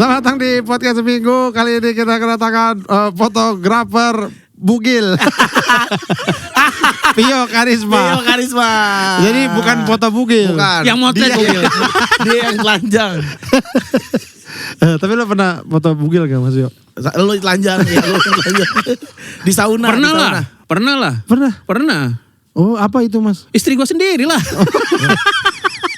Selamat datang di podcast seminggu. Kali ini kita kedatangan fotografer bugil. Pio Karisma. Jadi bukan foto bugil. Bukan. Yang motret bugil. Dia yang telanjang. Tapi lo pernah foto bugil gak Mas Pio? Lu telanjang ya, lu telanjang. Di sauna. Pernah. Oh apa itu Mas? Istri gue sendiri lah.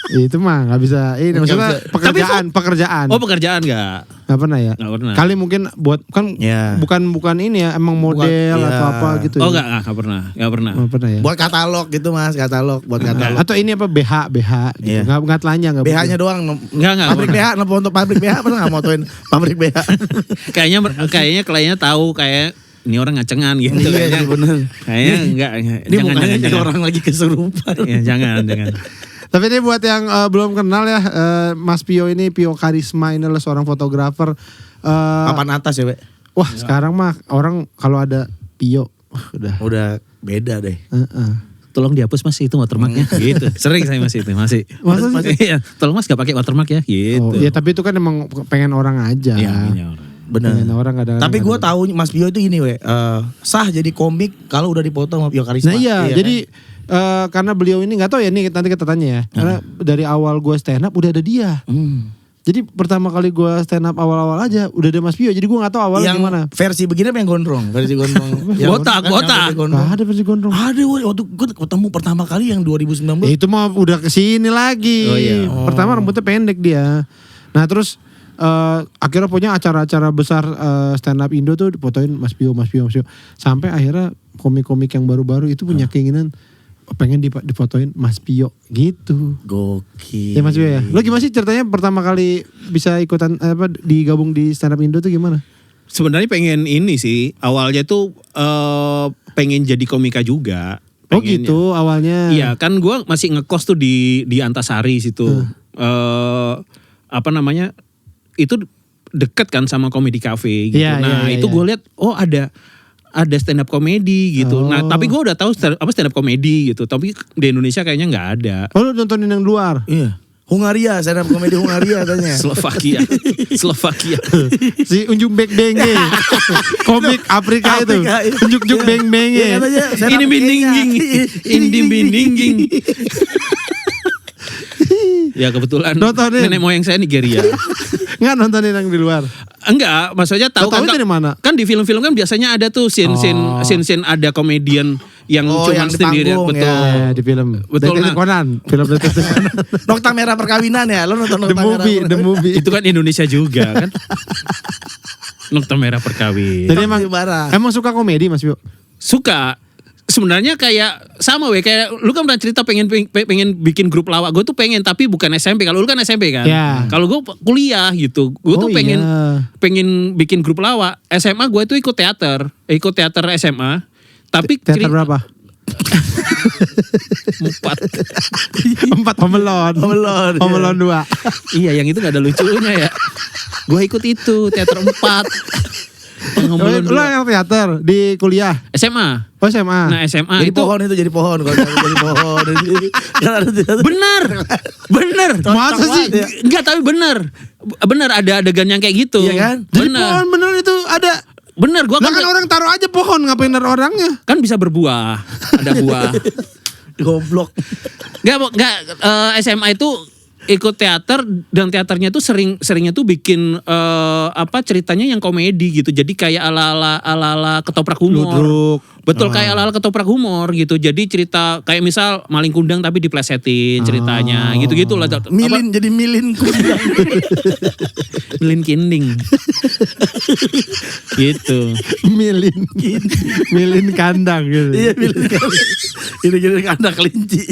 Itu mah gak bisa. Ini maksudnya pekerjaan. Oh pekerjaan gak? Gak pernah ya? Gak pernah. Kali mungkin buat kan Ya. bukan ini ya, emang model Bukan, atau iya. apa gitu. Oh ya? gak pernah. Gak pernah. Gak pernah ya. Buat katalog gitu Mas, buat katalog. Atau ini apa BH gitu. Iya. Gak telanjang gak BH-nya doang. Enggak. Pabrik BH, untuk pabrik BH pernah gak motoin pabrik BH? Kayaknya kliennya tahu kayak ini orang ngacengan gitu. Iya, bener. Kayaknya enggak. Ini mukanya jadi orang lagi kesurupan. Ya, jangan. Tapi ini buat yang belum kenal ya, Mas Pio ini Pio Karisma ini adalah seorang fotografer. Papan atas ya, Be? Wah sekarang mah orang kalau ada Pio, Udah beda deh. Tolong dihapus Mas itu watermarknya gitu. Sering saya Mas itu masih. Masa sih? Iya, tolong Mas gak pakai watermark ya gitu. Oh, ya tapi itu kan emang pengen orang aja. Iya, ini orang. Bener. Pengen orang kadang-kadang. Tapi gue tahu Mas Pio itu gini, sah jadi komik kalau udah dipoto sama Pio Karisma. Nah iya, kan? jadi karena beliau ini nggak tahu ya, nih nanti kita tanya ya. Karena dari awal gue stand up udah ada dia. Jadi pertama kali gue stand up awal-awal aja udah ada Mas Pio. Jadi gue nggak tahu awalnya yang gimana. versi begini apa yang gondrong? Versi gondrong. Botak. Gak ada versi gondrong. Ada waktu gue ketemu pertama kali yang 2019. Ya, itu mah udah kesini lagi. Oh, iya. Pertama rambutnya pendek dia. Nah terus akhirnya punya acara-acara besar stand up Indo tuh dipotoin Mas Pio. Sampai akhirnya komik-komik yang baru-baru itu punya keinginan pengen difotoin Mas Pio gitu. Gokil. Ya Mas Pio ya. Lo gimana sih ceritanya pertama kali bisa ikutan digabung di stand up Indo tuh gimana? Sebenarnya pengen ini sih, awalnya tuh pengen jadi komika juga. Oh gitu awalnya. Iya kan gue masih ngekos tuh di Antasari situ. Apa namanya, itu deket kan sama Comedy Cafe gitu. Iya, Nah iya, itu iya. gue lihat, oh ada stand up comedy gitu. Oh. Nah tapi gue udah tahu stand up comedy gitu. Tapi di Indonesia kayaknya nggak ada. Oh lu nontonin yang luar? Iya. Hungaria, stand up komedi Hungaria katanya. Slovakia. Si Unjung Beng Benge. Komik Afrika itu. Unjuk Beng Benge. Iya, katanya stand up Ini biningging. Ini biningging. Ya kebetulan Nontonin. nenek moyang saya Nigeria. Nggak nontonin yang di luar? Enggak, maksudnya tahu Tahu kan, dari mana? kan di film-film kan biasanya ada tuh scene ada komedian yang Oh, cuma yang di sendiri, panggung, betul. ya. Di film. Betul, Detektif nah. Conan. Film Detektif Conan. Nokta merah perkawinan ya. Lo nonton The Nokta merah. movie. Itu kan Indonesia juga kan. Nokta merah perkawin. Jadi emang suka komedi Mas Pio? Suka. Sebenarnya kayak sama kayak lu kan pernah cerita pengen bikin grup lawak. Gue tuh pengen tapi bukan SMP. Kalau lu kan SMP kan. Ya. Kalau gue kuliah gitu. Gue tuh pengen bikin grup lawak. SMA gue tuh ikut teater SMA. Tapi Teater berapa? 4 Homelon 2. Iya yang itu gak ada lucunya ya. Gue ikut itu teater 4. Lo yang teater di kuliah? SMA. Oh SMA. Nah SMA Jadi itu pohon jadi pohon. Kalau jadi pohon. Bener. Masa sih? Enggak tapi bener ada adegan yang kayak gitu. Iya kan? Jadi pohon bener itu ada. Bener gua Lah kan orang taruh aja pohon, ngapain naruh orangnya? kan bisa berbuah. Ada buah. Goblok. Enggak SMA itu ikut teater dan teaternya tuh seringnya tuh bikin ceritanya yang komedi gitu. Jadi kayak ala ketoprak humor. Ludruk. Betul kayak ala ketoprak humor gitu. Jadi cerita kayak misal maling kundang tapi diplesetin ceritanya gitu-gitu lah. Milin jadi milin kundang. Milin kinding. Gitu. Milin kandang gitu. Iya milin kandang. Gini kandang kelinci.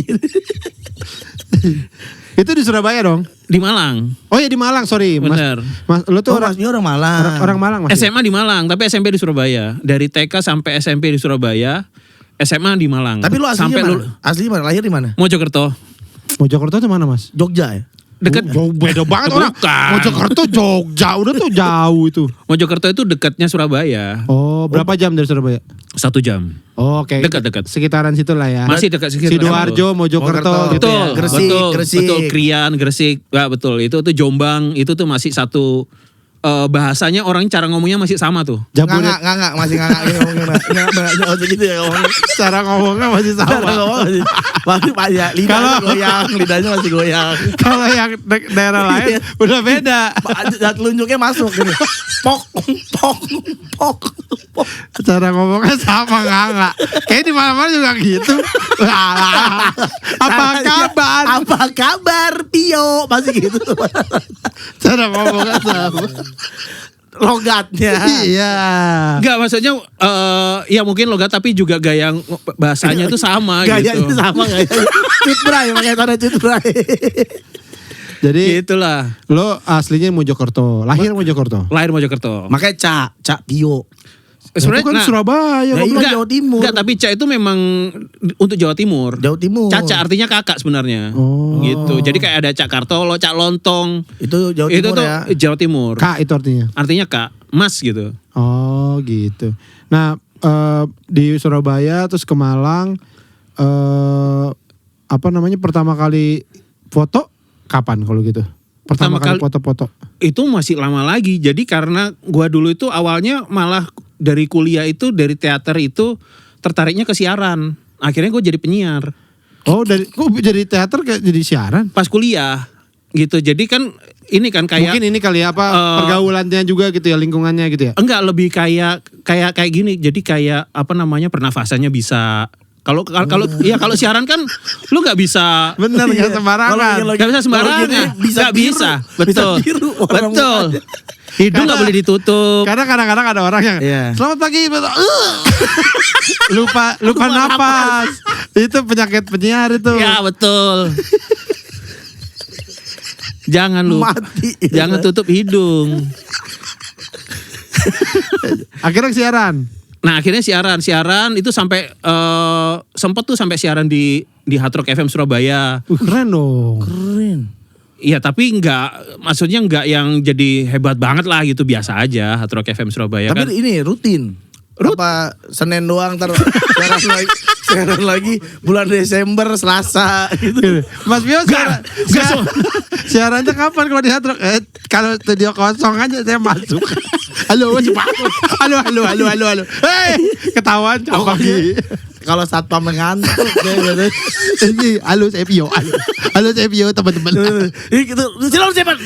Itu di Surabaya dong? Di Malang. Oh ya di Malang, sorry. Bener. Mas, lu tuh Mas Pio orang Malang. orang Malang Mas. SMA di Malang, tapi SMP di Surabaya. Dari TK sampai SMP di Surabaya, SMA di Malang. Tapi lu aslinya sampai mana? Aslinya mana? Lahir di mana? Mojokerto. Mojokerto itu mana Mas? Jogja ya? Dekat. Jauh beda banget orang. Bukan. Mojokerto Jogja, udah tuh jauh itu. Mojokerto itu dekatnya Surabaya. Oh, berapa jam dari Surabaya? 1 jam. Oh, oke. Dekat-dekat. Sekitaran situ lah ya. Masih dekat sekitar. Sidoarjo, Mojokerto gitu Betul, ya. Gresik, betul, Gresik. betul, Krian, Gresik. Ya, betul. Itu tuh Jombang, itu tuh masih satu bahasanya orang cara ngomongnya masih sama tuh. Jabodet, Nggak, masih nggak ini ngomongnya. Nggak usah gitu ya ngomongnya. cara ngomongnya masih Cara sama. ngomong masih ya, lidahnya masih goyang. Kalau yang daerah lain udah beda. Telunjuknya masuk gitu. Pok. Cara ngomongnya sama nggak? Kayak di mana-mana juga gitu. Apa kabar? Apa kabar, Pio? Masih gitu. Cara ngomongnya sama. Logatnya. Iya. Enggak, maksudnya ya mungkin logat tapi juga gaya bahasanya itu sama Gayanya gitu. sama gayanya. Cutbray, makanya tanda cutbray. Jadi Itulah. lo aslinya Mojokerto, lahir Mojokerto. Lahir Mojokerto. Makanya Cak Pio. Itu kan Surabaya. Ya, goblok. iya. Jawa Timur. Enggak, tapi Ca itu memang untuk Jawa Timur. Jawa Timur. Caca artinya kakak sebenarnya. Oh. Gitu. Jadi kayak ada Cak Kartolo, Cak Lontong. Itu Jawa Itu Timur tuh ya. Jawa Timur. Kak itu artinya. Artinya kak, mas gitu. Oh gitu. Nah di Surabaya terus ke Malang, apa namanya pertama kali foto kapan kalau gitu? Pertama kali foto-foto. Itu masih lama lagi. Jadi karena gua dulu itu awalnya malah dari kuliah itu, dari teater itu tertariknya ke siaran. Akhirnya gue jadi penyiar. Oh kok jadi teater kayak jadi siaran? Pas kuliah gitu. Jadi kan ini kan kayak Mungkin ini kali ya apa pergaulannya juga gitu ya, lingkungannya gitu ya. enggak, lebih kayak gini. Jadi kayak apa namanya, pernafasannya bisa. Kalau siaran kan lu nggak bisa. Bener nggak sembarangan. Nggak bisa sembarangan. Nggak bisa. Betul. Betul. Hidung nggak boleh ditutup. Karena kadang-kadang ada orang yang Iya. selamat pagi, lupa napas. Itu penyakit penyiar itu. Ya betul. Jangan lu. Mati. Jangan tutup hidung. Akhirnya siaran. Nah akhirnya siaran itu sampai sempat tuh sampai siaran di Hard Rock FM Surabaya. Keren dong. Keren. Iya tapi maksudnya enggak yang jadi hebat banget lah gitu, biasa aja Hard Rock FM Surabaya kan. Tapi ini rutin. Apa Senin doang siaran lagi bulan Desember Selasa gitu. Mas Pio siarannya kapan kalau di Hard Rock? Kalau studio kosong aja saya masuk. Halo. Hei, ketahuan apa lagi? Kalau satpam ngantuk Ini halo saya Pio. Halo saya Pio teman-teman. gitu. Silakan cepat.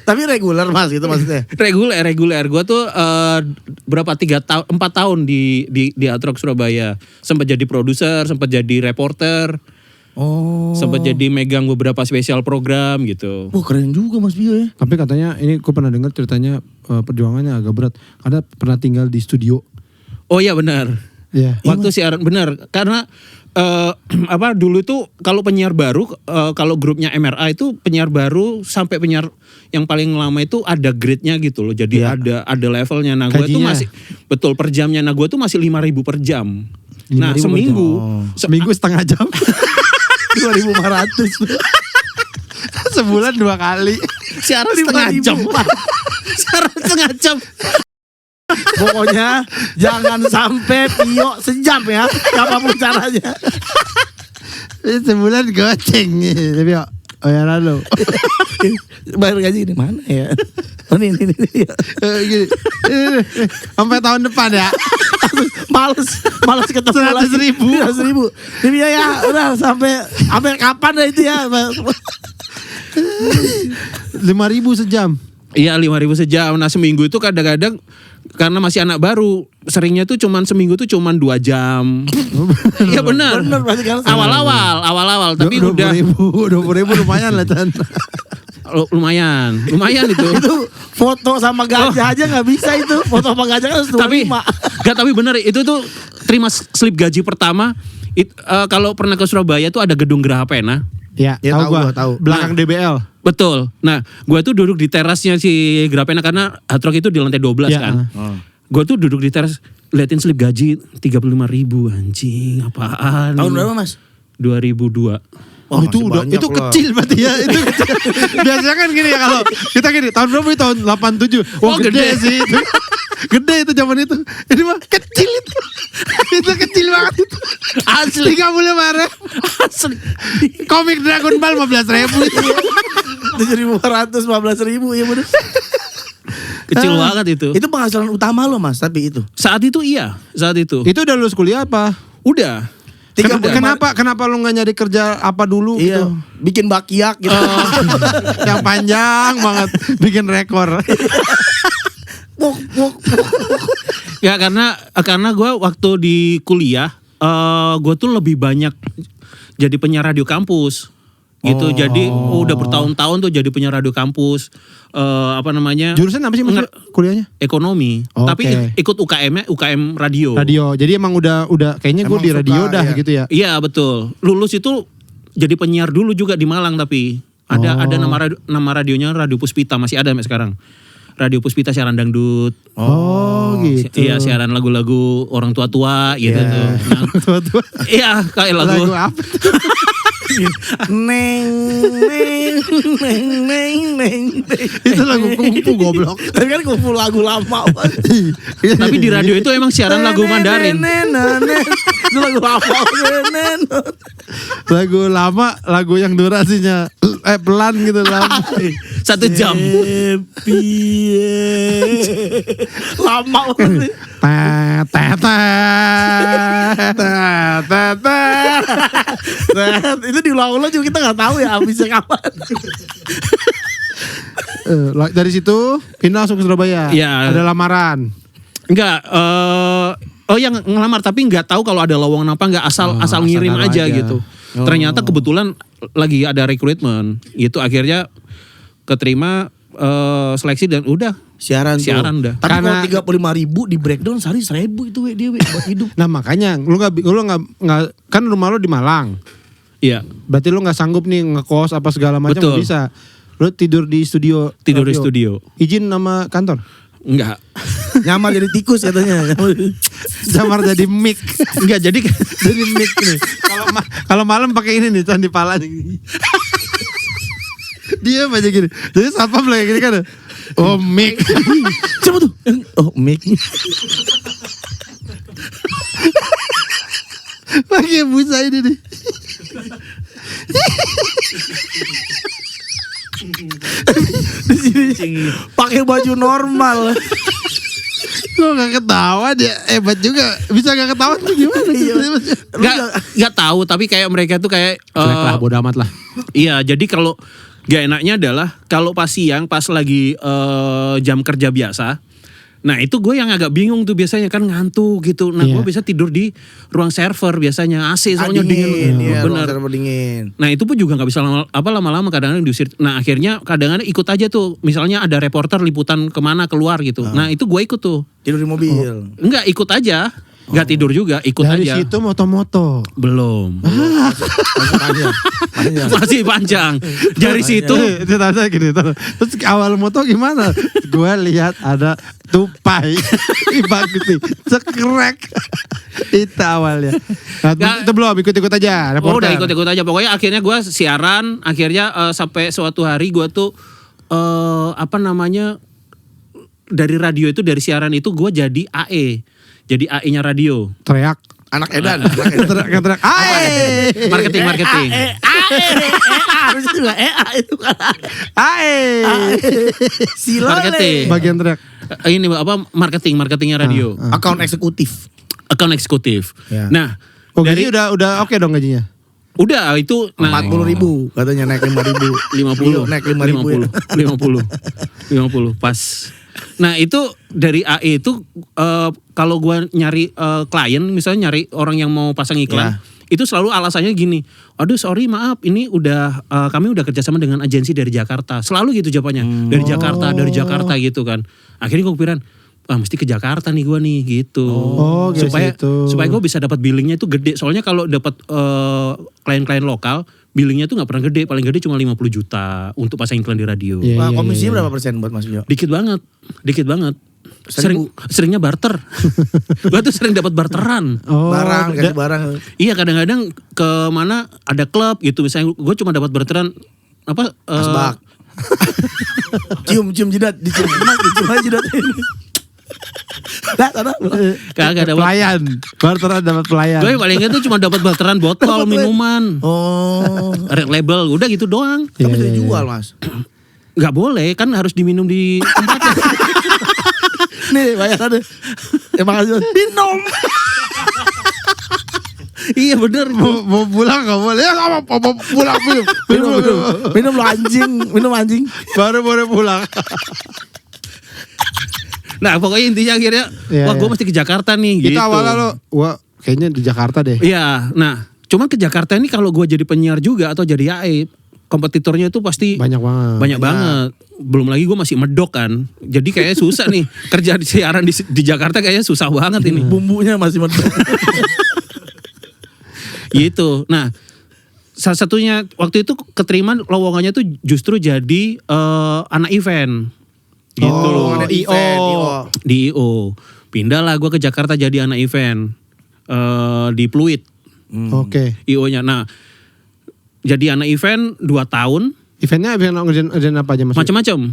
Tapi reguler Mas gitu maksudnya. Reguler. Gue tuh 4 tahun di Hard Rock Surabaya. Sempat jadi produser, sempat jadi reporter. Oh. Sempat jadi megang beberapa spesial program gitu. Wah keren juga Mas Bio ya. Tapi katanya ini gue pernah dengar ceritanya perjuangannya agak berat. Karena pernah tinggal di studio. Oh iya benar. Iya. Waktu siaran benar, karena dulu itu kalau penyiar baru, kalau grupnya MRA itu penyiar baru sampai penyiar yang paling lama itu ada grade-nya gitu loh. Jadi Iya. ada levelnya. Nah, gue tuh Gajinya. masih betul per jamnya. Nah, gue tuh masih 5.000 per jam. Nah, 5.000 per seminggu Seminggu setengah jam. 2.500. Sebulan 2 kali. siaran setengah jam. Siaran setengah jam. Pokoknya jangan sampai Pio sejam ya. Apapun caranya. Sebulan goceng. Tapi oh ya lalu. Bayar gaji di mana ya? Oh ini. Gini. Sampai tahun depan ya. Males ketemu 100.000. 100.000. Ini ya udah sampai kapan dah itu ya? 5.000 sejam. Iya 5.000 sejam. Nah seminggu itu kadang-kadang karena masih anak baru, seringnya tuh cuman seminggu tuh cuman 2 jam. Iya benar. Bener berarti kan. Awal-awal tapi 20.000 udah lumayan lah Chan. lumayan itu. Itu foto sama gajah aja nggak bisa itu. Foto sama gajah kan harus 25. tapi bener itu tuh terima slip gaji pertama. Kalau pernah ke Surabaya tuh ada gedung Geraha Pena. Ya, Ya, tahu tahu gua. gua, tahu. Belakang DBL. Betul. Nah, gue tuh duduk di terasnya si Geraha Pena karena Hard Rock itu di lantai 12 Ya. kan. Gue tuh duduk di teras liatin slip gaji 35.000 anjing, apaan? Tahun ini? berapa Mas? 2002. Oh, itu masih udah banyak itu lah. kecil berarti ya itu. Kecil. Biasanya kan gini ya kalau kita gini tahun berapa itu tahun 87. Wah Oh, gede gede. sih itu. Gede itu zaman itu. Ini mah kecil itu. Itu kecil banget itu. Asli. 35.000. Asli. Komik Dragon Ball 15.000 itu. 7.415.000 ya bener. Kecil banget itu. Itu penghasilan utama lo Mas, tapi itu. Saat itu iya, saat itu. Itu udah lulus kuliah apa? Udah. Kenapa lu nggak nyari kerja apa dulu Iya, gitu? bikin bakiak gitu. Yang panjang banget, bikin rekor. Ya karena gue waktu di kuliah, gue tuh lebih banyak jadi penyiar radio kampus. Gitu, jadi udah bertahun-tahun tuh jadi penyiar radio kampus. Jurusan apa sih maksudnya kuliahnya? Ekonomi. Oke. Tapi ikut UKM-nya UKM radio. Radio. Jadi emang udah kayaknya gue Emang di radio suka, dah ya. gitu ya. Iya betul. Lulus itu jadi penyiar dulu juga di Malang tapi ada nama radionya Radio Puspita, masih ada sampai sekarang. Radio Puspita siaran dangdut. Oh gitu. Iya, siaran lagu-lagu orang tua-tua gitu Iya. tuh. Nah, Tua-tua. iya, kayak lagu. Lagu apa? Neng. Itu lagu kungfu goblok. Tapi kan kumpul lagu lama. Tapi di radio itu emang siaran lagu Mandarin. Itu lagu lama. Lagu lama, lagu yang durasinya pelan gitu lama. 1 jam. Lama banget. Itu diulang-ulang juga kita nggak tahu ya habisnya kapan. Dari situ pindah langsung ke Surabaya. Iya. Ada lamaran. Enggak, yang ngelamar tapi nggak tahu kalau ada lowongan apa, nggak asal ngirim asal aja aja. gitu. Ternyata kebetulan lagi ada rekrutmen, gitu akhirnya keterima seleksi dan udah Siaran dah. Tapi Karena- kalau 35.000 di breakdown sehari 1.000 itu dia buat hidup. Nah makanya lu nggak kan rumah lu di Malang. Iya, Berarti lu nggak sanggup nih ngekos apa segala macam Betul. nggak bisa. Lu tidur di studio. tidur di radio. studio. Izin nama kantor. Enggak. Nyamar jadi tikus katanya. Jamar jadi mic. Enggak, jadi Jadi mic nih. Kalau malam pakai ini nih candi pala nih. Dia aja gini. Jadi satpam lagi gini kan. Oh mic. Siapa tuh? Oh, mic. Pakai busa ini nih. Di sini pakai baju normal. Gue gak ketawa dia hebat juga. Bisa gak ketawa tuh gimana? nggak tahu, tapi kayak mereka tuh kayak Jelek lah, bodo amat lah. iya, jadi kalau gak enaknya adalah kalau pas siang pas lagi jam kerja biasa. Nah itu gue yang agak bingung tuh biasanya kan ngantuk gitu. Nah gue Iya. bisa tidur di ruang server biasanya AC soalnya dingin. Iya, Bener. ruang server dingin. Nah itu pun juga nggak bisa lama-lama kadang-kadang diusir. Nah akhirnya kadang-kadang ikut aja tuh. Misalnya ada reporter liputan kemana keluar gitu. Nah itu gue ikut tuh. Tidur di mobil. Enggak ikut aja. Nggak tidur juga, ikut Dari aja. situ moto-moto. Belum. Panjang. Masih panjang. Dari situ Itu tanda gini. Terus awal moto gimana? Gue lihat ada tupai. Bagus nih. Cekrek. Itu awalnya. Nah, itu belum ikut-ikut aja. Oh, udah reporter. ikut-ikut aja. Pokoknya akhirnya gue siaran. Akhirnya sampai suatu hari gue tuh dari radio itu, dari siaran itu gue jadi AE. Jadi AE-nya radio. Teriak. Anak edan. Teriak. Ae. Marketing. Harusnya juga itu kan. Ae. Marketing. Bagian teriak. Ini apa marketingnya radio. Account eksekutif. Account eksekutif. Ya. Nah, Oh, dari gaji udah oke dong gajinya. udah itu 40.000 katanya naik 5.000. 50 naik 5.000 ya. 50 pas. Nah itu dari AE itu kalau gue nyari klien, misalnya nyari orang yang mau pasang iklan, itu selalu alasannya gini, aduh sorry maaf ini udah kami udah kerjasama dengan agensi dari Jakarta, selalu gitu jawabannya, dari Jakarta gitu kan. Akhirnya gue kepikiran, mesti ke Jakarta nih gue nih gitu, gitu. supaya gue bisa dapat billingnya itu gede. Soalnya kalau dapat klien-klien lokal, billingnya tuh nggak pernah gede, paling gede cuma 50 juta untuk pasang iklan di radio. Iya. Wah, komisinya berapa persen buat Mas Jo? Dikit banget. Seribu. Seringnya barter. Gue tuh sering dapat barteran. Oh, Barang, kasih barang. Iya, kadang-kadang ke mana ada klub gitu, misalnya gue cuma dapat barteran apa? Asbak. Cium jidat, dicium aja jidat ini. Nah, sana. Kagak dapat. Pelayan. Barteran dapat pelayan. Gue paling itu cuma dapat barteran botol minuman. Oh. Red label, udah gitu doang. Tapi Iya, bisa iya, jual, Mas. Nggak boleh, kan harus diminum di tempatnya. Nih, bayarannya. Terima kasih. Minum. Iya bener. Mau pulang gak boleh. Ya gak apa-apa. Mau pulang. Minum lu anjing. Minum anjing. Baru boleh pulang. Nah pokoknya intinya akhirnya, Iya, wah gue iya. mesti ke Jakarta nih. Itu gitu. awalnya lo, wah kayaknya di Jakarta deh. Iya, nah cuman ke Jakarta ini kalau gue jadi penyiar juga atau jadi AE, kompetitornya itu pasti Banyak banget. banyak banget. Belum lagi gue masih medok kan, jadi kayaknya susah nih kerja di siaran di Jakarta kayaknya susah banget ini. Bumbunya masih mendok. Gitu. Nah, salah satunya waktu itu keterima lowongannya tuh justru jadi anak event. Gitu. Oh, ada IO. event, Di IO. Pindah lah gue ke Jakarta jadi anak event. Di Pluit. Oke. IO-nya. Nah, jadi anak event 2 tahun. Eventnya ngerjain apa aja mas? Macam-macam.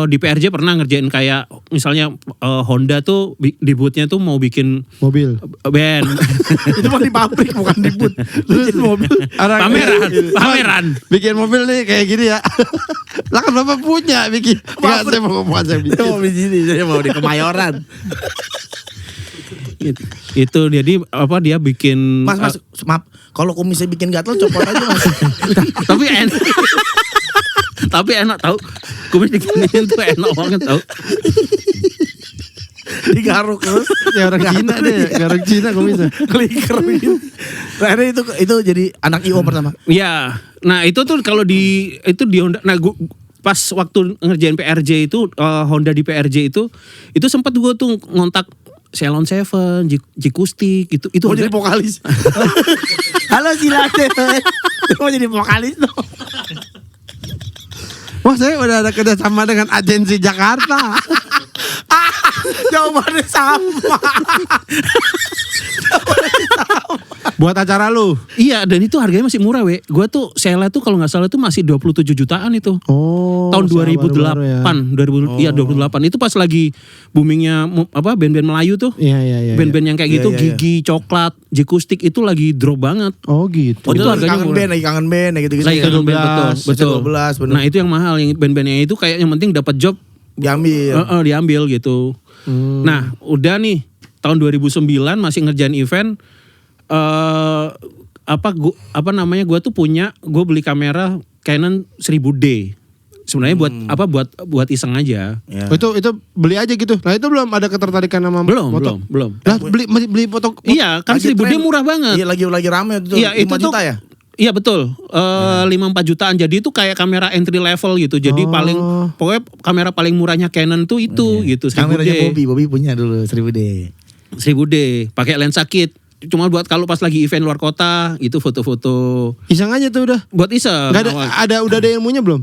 Di PRJ pernah ngerjain kayak misalnya Honda tuh di booth-nya tuh mau bikin Mobil. band. Itu mah di pabrik bukan di booth. Bikin mobil. Pameran. Bikin mobil nih kayak gini ya. Lah kan bapak punya bikin. Enggak, saya mau saya bikin. Saya mau di sini, saya mau di Kemayoran. Itu jadi apa dia bikin Mas, maaf. Kalau kumisnya bikin gatel copot aja Mas. tapi enak. Tapi enak tahu. Kumis diginiin tuh enak banget tahu. Digaruk terus. Ya orang Cina deh, orang Cina kok bisa. Kliker gitu. Nah, itu jadi anak IO pertama. Iya. Nah, itu tuh kalau di Honda. Nah, pas waktu ngerjain PRJ itu Honda di PRJ itu sempat gue tuh ngontak Ceylon Seven, Jikustik gitu. Itu Mau jadi vokalis. Halo silakan. Mau jadi vokalis dong. Wah saya udah ada kerjasama dengan agensi Jakarta. Jawabannya sama. Buat acara lu. Iya, dan itu harganya masih murah, we. Gua tuh Sela tuh kalau nggak salah tuh masih 27 jutaan itu. Oh. Tahun 2008, baru-baru ya. 2008 itu pas lagi boomingnya apa band-band Melayu tuh. Iya. Band-band yang kayak gitu, Iya, iya. Gigi, Coklat, Jikustik itu lagi drop banget. Oh gitu. Oh, itu Itu lagi harganya kangen murah. band, lagi kangen band gitu-gitu. Lagi kangen band, betul. 12, bener. Nah, itu yang mahal, yang band-bandnya itu kayak yang penting dapat job Diambil. diambil gitu. Nah, udah nih tahun 2009 masih ngerjain event gua tuh punya, gue beli kamera Canon 1000D. Sebenarnya buat iseng aja. Ya. Oh, itu beli aja gitu. Nah itu belum ada ketertarikan sama Belum. Lah beli foto. Iya, kan Lagi 1000D tren. murah banget. Iya lagi rame itu. Iya, 5 itu tuh juta ya? Iya betul, 5-4 jutaan. Jadi itu kayak kamera entry level gitu. Jadi pokoknya kamera paling murahnya Canon tuh itu gitu. 1000D. Kameranya Bobby punya dulu 1000D. 1000D, pakai lensa kit. Cuma buat kalau pas lagi event luar kota, itu foto-foto Iseng aja tuh udah. buat iseng. Nggak udah ada ilmunya belum?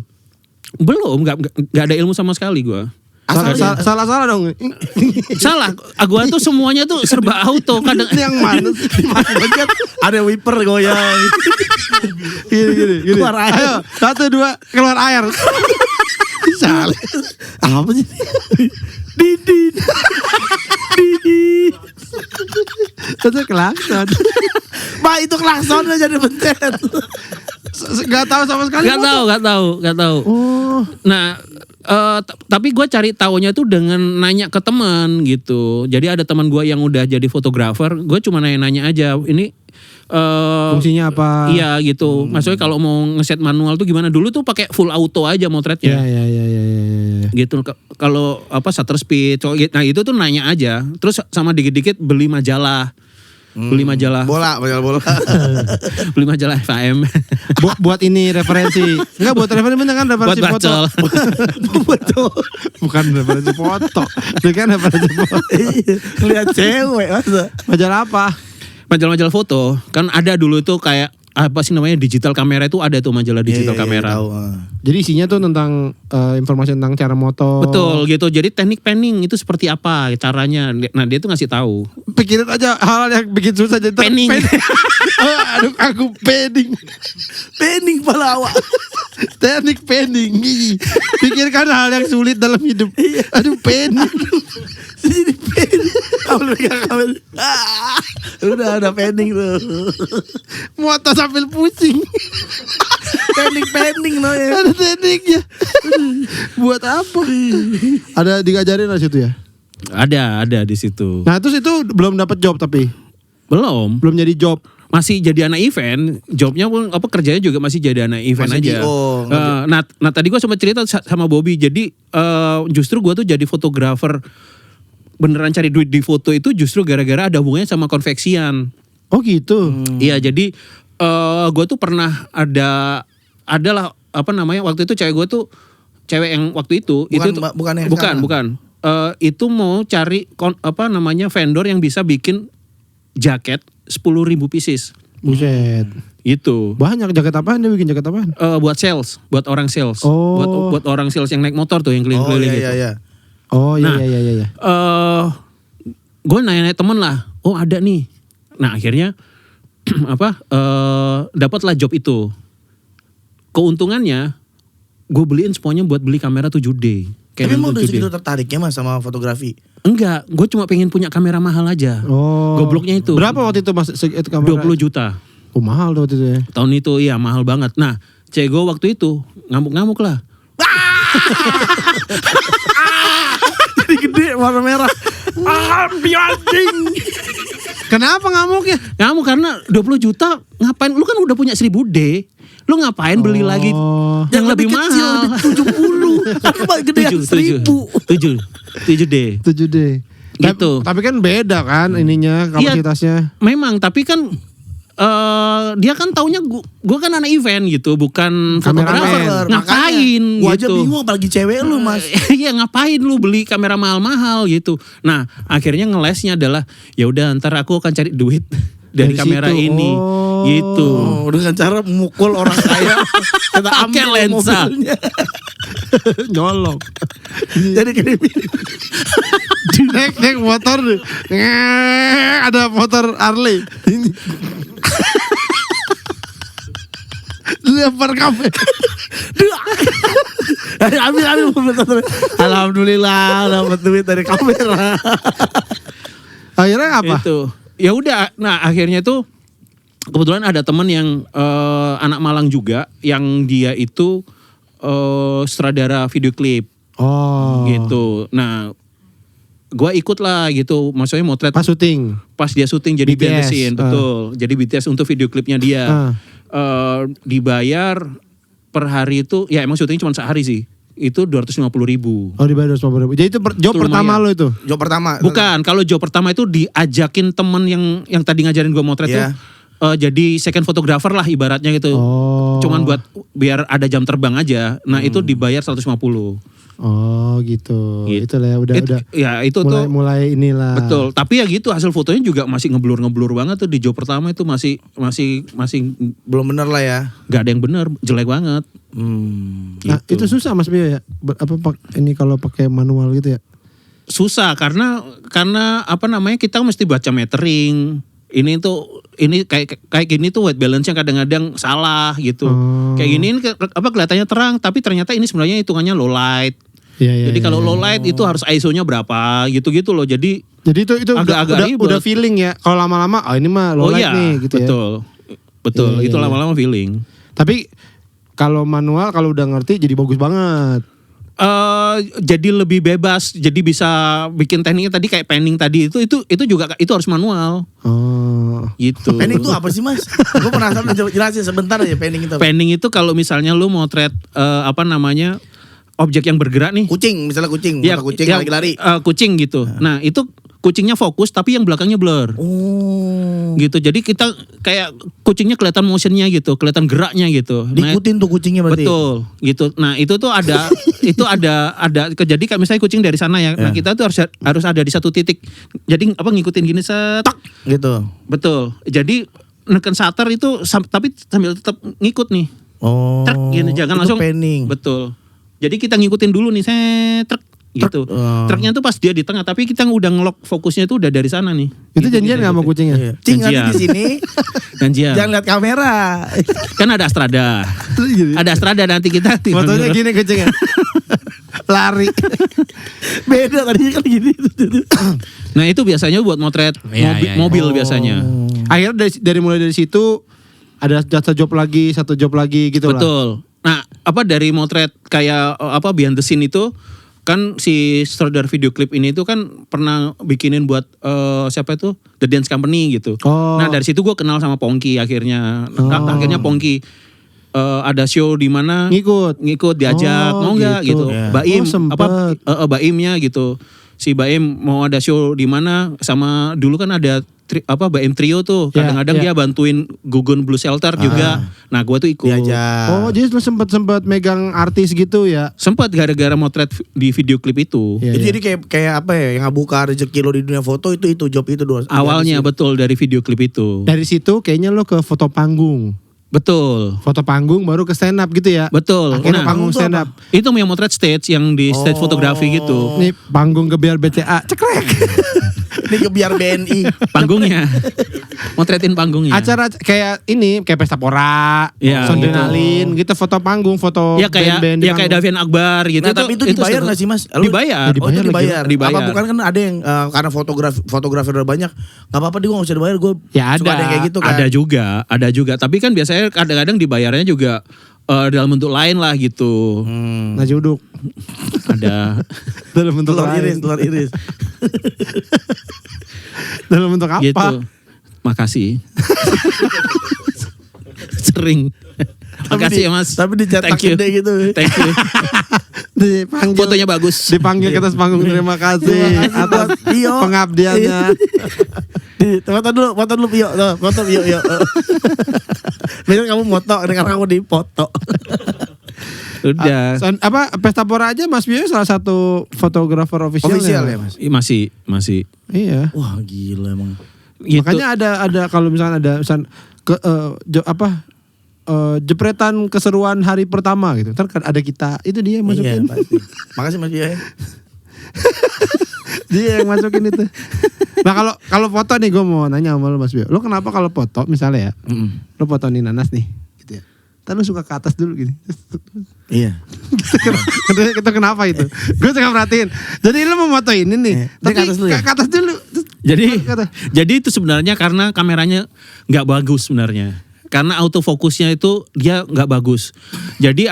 Belum, nggak ada ilmu sama sekali gua. Salah dong. Salah, gua tuh semuanya tuh serba auto. Kadang Ini yang mana sih? Ada wiper goyang. Gini. Keluar air. Ayo, 1, 2, keluar air. Salah. Apa sih? Didin. Itu kelakson. Pak itu klaksonnya jadi pencet. Gak tahu sama sekali. Gak tahu. Oh. Nah, tapi gue cari taunya tuh dengan nanya ke teman gitu. Jadi ada teman gue yang udah jadi fotografer, gue cuma nanya aja. Ini Fungsinya apa? Iya gitu. Maksudnya kalau mau ngeset manual tuh gimana? Dulu tuh pakai full auto aja motretnya. Iya. Gitu. Kalau shutter speed, nah itu tuh nanya aja. Terus sama dikit-dikit beli majalah. Beli majalah. Bola. Beli majalah FAM. Buat ini referensi. Enggak buat referensi bener kan referensi Buat foto. Betul. Bukan referensi foto. Itu kan referensi foto. Lihat cewek masa. Majalah apa? Majalah-majalah foto. Kan ada dulu tuh kayak apa sih namanya, digital kamera itu ada tuh majalah digital kamera. Tahu. Jadi isinya tuh tentang informasi tentang cara moto. Betul gitu. Jadi teknik panning itu seperti apa caranya. Nah dia tuh ngasih tahu. Pikirin aja hal yang bikin susah jadi Panning. Aduh aku panning. Pening pala awak. Teknik panning. Pikirkan hal yang sulit dalam hidup. Aduh panning. Jadi penning. Kabel pegang kabel. Udah penning tuh. Moto sambil pusing. Penning no ya. Ada tekniknya. Buat apa? Ada diajarin di situ ya? Ada di situ. Nah terus itu belum dapat job tapi Belum jadi job. masih jadi anak event, jobnya pun kerjanya juga masih jadi anak event Masih aja. Nah tadi gue sempat cerita sama Bobby, jadi justru gue tuh jadi fotografer beneran cari duit di foto itu justru gara-gara ada hubungannya sama konveksian. Oh gitu. Iya jadi gue tuh pernah adalah apa namanya waktu itu cewek yang waktu itu bukan. Itu mau cari vendor yang bisa bikin jaket 10.000 pieces. Buset. Itu. Banyak jaket apaan dia bikin jaket apaan? Buat sales, buat orang sales. Oh. Buat orang sales yang naik motor tuh yang keliling-keliling gitu. Iya. Oh iya Nah, iya. Gue nanya temen lah, oh ada nih. Nah akhirnya dapatlah job itu. Keuntungannya gue beliin semuanya buat beli kamera 7D. Tapi emang udah 7D. segitu tertariknya mas sama fotografi? Enggak, gue cuma pengen punya kamera mahal aja. Oh. Gobloknya itu. Berapa waktu itu mas itu kamera? 20 juta. Oh mahal tuh waktu itu ya. Tahun itu iya mahal banget. Nah, cewek gue waktu itu ngamuk-ngamuk lah. Jadi gede warna merah. Anjing. Kenapa ngamuknya? Ngamuk karena 20 juta ngapain? Lu kan udah punya 1000D. Lu ngapain beli lagi yang lebih mahal? Lebih 70. Tapi paling gede yang 1000. 7D. 7D. Gitu. Tapi kan beda kan ininya kapasitasnya. Memang, tapi kan dia kan taunya gue kan anak event gitu, bukan fotografer. Ngapain Gue gitu. aja bingung apalagi cewek lu mas. Iya ngapain lu beli kamera mahal-mahal gitu. Nah akhirnya ngelesnya adalah ya udah ntar aku akan cari duit dari kamera situ. ini gitu. Oh, dengan cara memukul orang kaya. Kita Pakai ambil lensa. mobilnya. Nyolong. Jadi kriminal. Naik motor nih. Ada motor Harley. Lempar kafe. Ambil mobil. Alhamdulillah dapat duit dari kamera. Akhirnya apa? Itu. Ya udah, nah akhirnya tuh kebetulan ada temen yang anak Malang juga, yang dia itu sutradara video klip. Oh. Gitu. Nah, gua ikut lah gitu, maksudnya motret Pas syuting. pas dia syuting jadi behind the BTS, scene, betul. Jadi BTS untuk video klipnya dia. Dibayar per hari itu, ya emang syutingnya cuma sehari sih. Itu 250.000. Oh dibayar 250.000. Jadi itu job Itu pertama lumayan. lo itu? Job pertama. Bukan, kalau job pertama itu diajakin temen yang tadi ngajarin gua motret Iya. tuh. Jadi second photographer lah ibaratnya gitu. Oh. Cuman buat biar ada jam terbang aja. Nah itu dibayar 150. Oh gitu. Gitu. Itulah ya udah. Ya itu mulai, tuh. mulai inilah. Betul. Tapi ya gitu hasil fotonya juga masih ngeblur banget tuh di job pertama itu masih Belum bener lah ya. nggak ada yang bener, jelek banget. Nah, Gitu. itu susah Mas Bio ya. Ini kalau pakai manual gitu ya. Susah karena apa namanya kita mesti baca metering. Ini kayak gini tuh white balance-nya kadang-kadang salah gitu. Kayak gini ini kelihatannya terang tapi ternyata ini sebenarnya hitungannya low light. Iya, Jadi kalau low light itu harus ISO-nya berapa gitu-gitu loh. Jadi itu agak-agak ribet. udah feeling ya. Kalau lama-lama ini mah low light nih gitu ya. Betul. Iya, Itu iya. lama-lama feeling. Tapi kalau manual kalau udah ngerti jadi bagus banget. Jadi lebih bebas, jadi bisa bikin tekniknya tadi kayak panning tadi itu juga itu harus manual Oh. gitu. Penning itu apa sih mas? Gue penasaran, jelasin sebentar aja penning itu. Panning itu kalau misalnya lu motret objek yang bergerak nih. Kucing, misalnya kucing, Ya, kucing ya, lagi lari. Kucing gitu. Nah itu kucingnya fokus tapi yang belakangnya blur. Oh. Gitu. Jadi kita kayak kucingnya kelihatan motionnya gitu, kelihatan geraknya gitu. Nah, Diikutin tuh kucingnya berarti. betul, gitu. Nah itu tuh ada, jadi kayak misalnya kucing dari sana ya. Nah kita tuh harus ada di satu titik. Jadi ngikutin gini set. Gitu. Betul. Jadi neken shutter itu tapi sambil tetap ngikut nih. Oh. Trek gini, jangan itu langsung. panning. Betul. Jadi kita ngikutin dulu nih trek gitu. Truknya tuh pas dia di tengah tapi kita udah ngelock fokusnya itu udah dari sana nih. Itu janjian nggak sama kucingnya? Iya. Cing nanti Janjian. di sini Janjian. jangan lihat kamera. Kan ada Astrada. Ada Astrada nanti kita Fotonya gini kucingnya. Lari. Beda tadinya kan gini. Nah itu biasanya buat motret mobil biasanya. Akhirnya mulai dari situ ada jasa job lagi, satu job lagi gitu lah. Betul. Nah apa dari motret kayak behind the scene itu kan si sutradara video klip ini tuh kan pernah bikinin buat siapa itu The Dance Company gitu. Oh. Nah dari situ gue kenal sama Pongki akhirnya. Akhirnya Pongki ada show di mana ngikut diajak mau nggak gitu. Yeah. Baim sempet. Baimnya gitu. Si Baim mau ada show di mana sama dulu kan ada Baim Trio tuh. Kadang-kadang dia bantuin Gugun Blue Shelter juga. Nah gue tuh ikut. Diajak. Oh jadi lu sempet megang artis gitu ya? Sempat gara-gara motret di video klip itu. Iya, Itu jadi kayak apa ya, yang ngebuka rezeki lo di dunia foto itu job itu doang. Awalnya betul dari video klip itu. Dari situ kayaknya lo ke foto panggung. Betul. Foto panggung baru ke stand up gitu ya? Betul. Akhirnya panggung stand up. Itu yang motret stage yang di stage fotografi gitu. Nih panggung ke biar BCA cekrek. Ini ke biar BNI. Panggungnya. Motretin panggungnya. Acara kayak ini kayak pesta pora, Ya, Sondrenalin gitu foto panggung, foto Ya kayak band-band di kayak panggung. Davian Akbar gitu. Nah tapi itu dibayar nggak sih mas? Dibayar. Oh itu dibayar. Dibayar. Apa bukan kan ada yang karena fotografer udah banyak, nggak apa-apa dia nggak usah dibayar, gue Ya suka ada yang kayak gitu kan. Ada juga. Tapi kan biasanya kadang-kadang dibayarnya juga dalam bentuk lain lah gitu. Nasi uduk. Ada Dalam bentuk lain. telur iris. Dalam bentuk apa? gitu. Makasih. Sering. Makasih ya mas. Tapi dicetak Thank you. gede gitu. Thank you. Dipanggil, Fotonya bagus. dipanggil ke atas panggung, terima kasih atas Pio. pengabdiannya. Foto dulu Pio. Foto Pio. Besok kamu moto dengan kamu dipoto. Udah. Apa pesta pora aja Mas Bio salah satu fotografer official Official ya mas. Masih. Iya. Wah gila emang. Gitu. Makanya ada kalau misalnya ada jepretan keseruan hari pertama gitu. Ntar kan ada kita, itu dia yang masukin. Iya pasti. Makasih mas Pio ya. Dia yang masukin itu. Nah kalau foto nih gue mau nanya sama lu Mas Bio. Lu kenapa kalau foto misalnya ya, lu fotoin nanas nih gitu ya. Ntar lu suka ke atas dulu gitu. Iya. Itu kenapa itu? Gue suka perhatiin. Jadi lu mau foto ini nih, Dia tapi ke atas dulu ya? ke atas dulu. Jadi itu sebenarnya karena kameranya nggak bagus sebenarnya. Karena autofokusnya itu dia nggak bagus. Jadi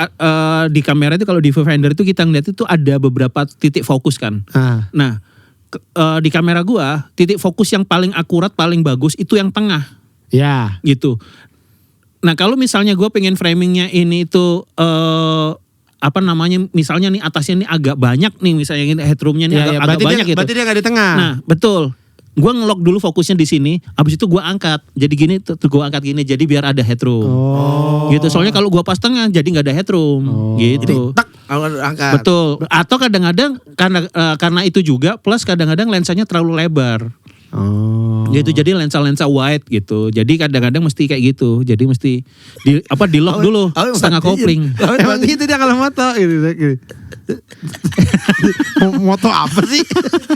di kamera itu kalau di viewfinder itu kita ngeliat itu ada beberapa titik fokus kan. Nah di kamera gua titik fokus yang paling akurat paling bagus itu yang tengah. Ya. Gitu. Nah kalau misalnya gue pengen framingnya ini itu misalnya nih atasnya nih agak banyak nih, misalnya ini headroomnya nih agak banyak gitu. Berarti dia nggak di tengah. Nah betul. Gue ngelok dulu fokusnya di sini, abis itu gue angkat. Jadi gini, tuh gue angkat gini, jadi biar ada headroom. Gitu. Soalnya kalau gue pas tengah, jadi nggak ada headroom. Gitu. Tak, angkat. Betul. Atau kadang-kadang karena itu juga, plus kadang-kadang lensanya terlalu lebar. Gitu, jadi lensa-lensa wide gitu. Jadi kadang-kadang mesti kayak gitu. Jadi mesti di lock dulu setengah kopling. Emang gitu dia kalau moto gitu. Moto apa sih?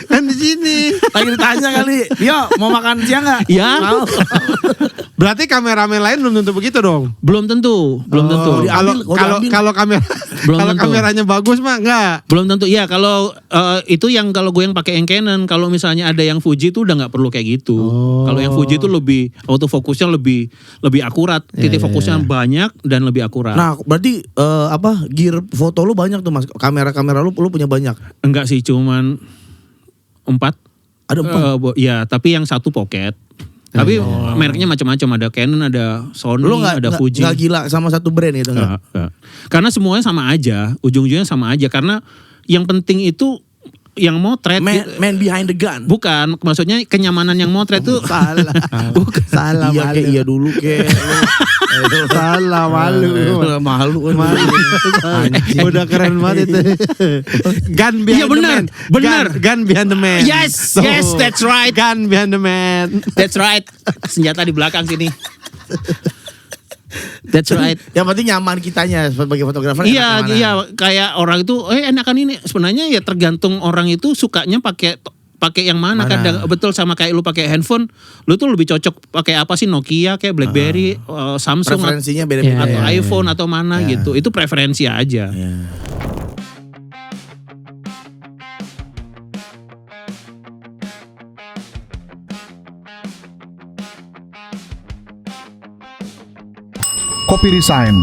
Kan di sini. Lagi ditanya kali, yo mau makan siang nggak? Ya. Mau. Berarti kameramen lain belum tentu begitu dong. Belum tentu. Kalau kamera Belum kalau tentu. kameranya bagus mah enggak. Belum tentu. Iya, kalau itu kalau gue yang pakai yang Canon, kalau misalnya ada yang Fuji itu udah nggak perlu kayak gitu. Kalau yang Fuji itu lebih autofokusnya lebih akurat, titik fokusnya banyak dan lebih akurat. Nah, berarti gear foto lu banyak tuh mas. Kamera lu punya banyak. Enggak sih, cuman 4. Ada 4. Ya, tapi yang satu pocket. Tapi mereknya macam-macam, ada Canon, ada Sony, Lu ada Fuji. nggak gila sama satu brand gitu nggak? Enggak. Karena semuanya sama aja, ujung-ujungnya sama aja. Karena yang penting itu yang motret. Man behind the gun. Bukan, maksudnya kenyamanan yang motret tuh. Salah. Bukan. Salah Iya kayak iya dulu kayak. Salah malu. Malu. Udah keren banget itu. Gun behind Iya, benar, the man. benar. Gun behind the man. Yes, Tuh. yes, that's right. Gun behind the man. That's right. Senjata di belakang sini. That's right. Yang penting nyaman kitanya sebagai fotografer. Iya, kayak orang itu enakan ini. Sebenarnya ya tergantung orang itu sukanya pakai yang mana. Kadang betul sama kayak lu pakai handphone, lu tuh lebih cocok pakai apa sih, Nokia kayak BlackBerry, Samsung preferensinya beda-beda. atau iPhone atau mana gitu. Itu preferensi aja. Kopi Resign.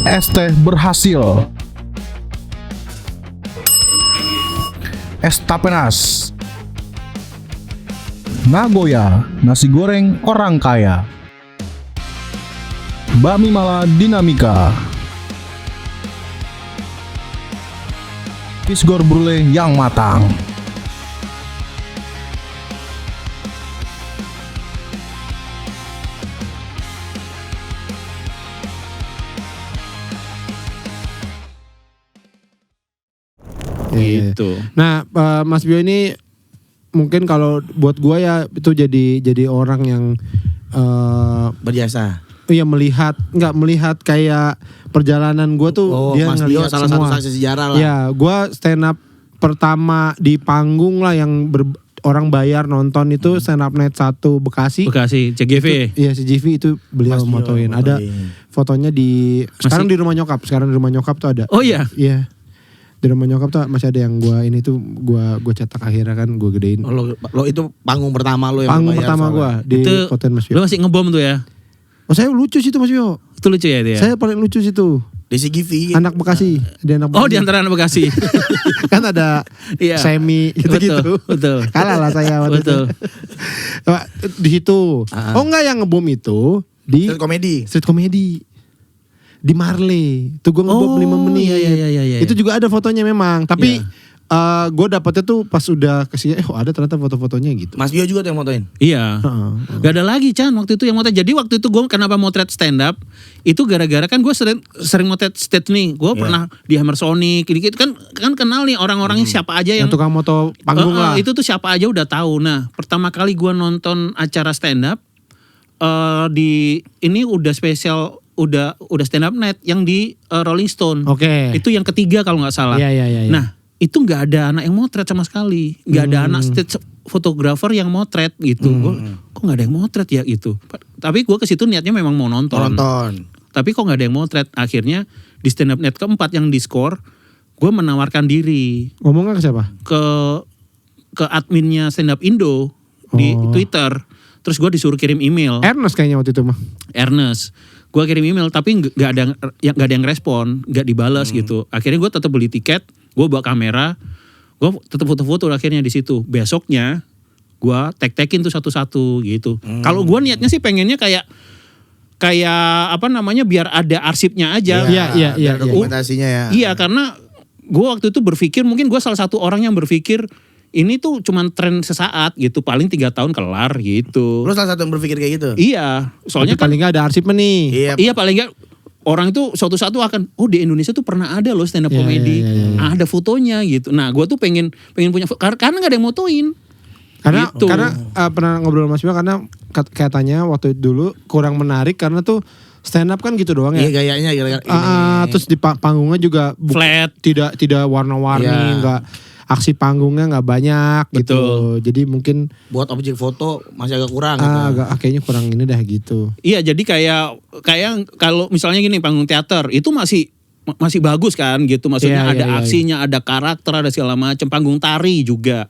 Es teh berhasil. Es Tapenas. Nagoya, nasi goreng orang kaya. Bami Mala Dinamika. Kisgor Brule yang matang. Gitu. Nah, Mas Bio ini mungkin kalau buat gua ya itu jadi orang yang Berjasa. iya nggak melihat kayak perjalanan gua tuh dia Mas Bio ngelihat salah semua. satu saksi sejarah lah. Ya, gua stand up pertama di panggung lah yang orang bayar nonton itu stand up net 1 Bekasi. Bekasi, CGV. Iya, si GV itu beliau Mas Bio motoin. Ada fotonya sekarang di rumah nyokap. Sekarang di rumah nyokap tuh ada. Oh iya. Iya. Di rumah nyokap tuh masih ada yang gua ini tuh gua cetak akhirnya kan gua gedein. Oh, lo itu panggung pertama lo yang Panggung bayar pertama soalnya. gua di Itu Hotel Mas lu Bio. masih ngebom tuh ya. Oh, saya lucu situ Mas Bio. Itu lucu ya dia. Saya paling lucu situ. Di CGV. Anak Bekasi, di anak Bekasi. Oh, di antara anak Bekasi. Kan ada Iya. semi gitu-gitu. Betul. Kalah lah saya waktu Betul. itu. Di situ. Oh enggak, yang ngebom itu di Street komedi. Street Comedy. Di Marley. Tuh gue ngebom 5 menit. Iya. Itu juga ada fotonya memang. Tapi Iya. gue dapetnya tuh pas udah kesini, ada ternyata foto-fotonya gitu. Mas Bio juga tuh yang motoin. Iya. Gak ada lagi Chan waktu itu yang motret. Jadi waktu itu gue kenapa motret stand up itu gara-gara kan gue sering motret stage nih. Gue pernah di Hammer Sonic gitu kan kenal nih orang-orangnya siapa aja Yang yang tukang moto panggung lah. itu tuh siapa aja udah tahu. Nah, pertama kali gue nonton acara stand up di ini udah spesial udah stand up net yang di Rolling Stone. Oke. Itu yang ketiga kalau nggak salah. Iya. Nah, itu nggak ada anak yang motret sama sekali, nggak ada anak stage fotografer yang motret gitu. Kok nggak ada yang motret ya gitu. Tapi gue ke situ niatnya memang mau nonton. Tapi kok nggak ada yang motret. Akhirnya di stand up net keempat yang di score, gue menawarkan diri Ngomongnya ke siapa? ke adminnya stand up Indo di Twitter. Terus gue disuruh kirim email. Ernest kayaknya waktu itu mah. Ernest. Gue kirim email tapi nggak ada yang respon, nggak dibalas gitu. Akhirnya gue tetap beli tiket. Gue bawa kamera, gue tetap foto-foto akhirnya di situ. Besoknya gue tag-tagin tuh satu-satu gitu. Kalau gue niatnya sih pengennya kayak apa namanya biar ada arsipnya aja. Iya. Dokumentasinya ya. Iya karena gue waktu itu berpikir mungkin gue salah satu orang yang berpikir ini tuh cuman tren sesaat gitu, paling 3 tahun kelar gitu. Lo salah satu yang berpikir kayak gitu. Iya, soalnya Tapi paling nggak ada arsipnya nih. Iya paling nggak orang itu suatu-suatu akan di Indonesia tuh pernah ada loh stand up Iya, comedy. iya. Ada fotonya gitu. Nah, gue tuh pengen punya karena nggak ada yang motoin. Karena Gitu. pernah ngobrol sama Mas Bima karena katanya waktu dulu kurang menarik karena tuh stand up kan gitu doang ya. Iya gayanya gara-gara Terus di panggungnya juga Flat. tidak warna-warni, Iya. nggak aksi panggungnya nggak banyak gitu. Betul. Jadi mungkin buat objek foto masih agak kurang gitu. kayaknya kurang ini dah gitu. Iya, jadi kayak kalau misalnya gini panggung teater itu masih bagus kan gitu. Maksudnya Iya, ada iya, iya. aksinya, ada karakter, ada segala macam. Panggung tari juga.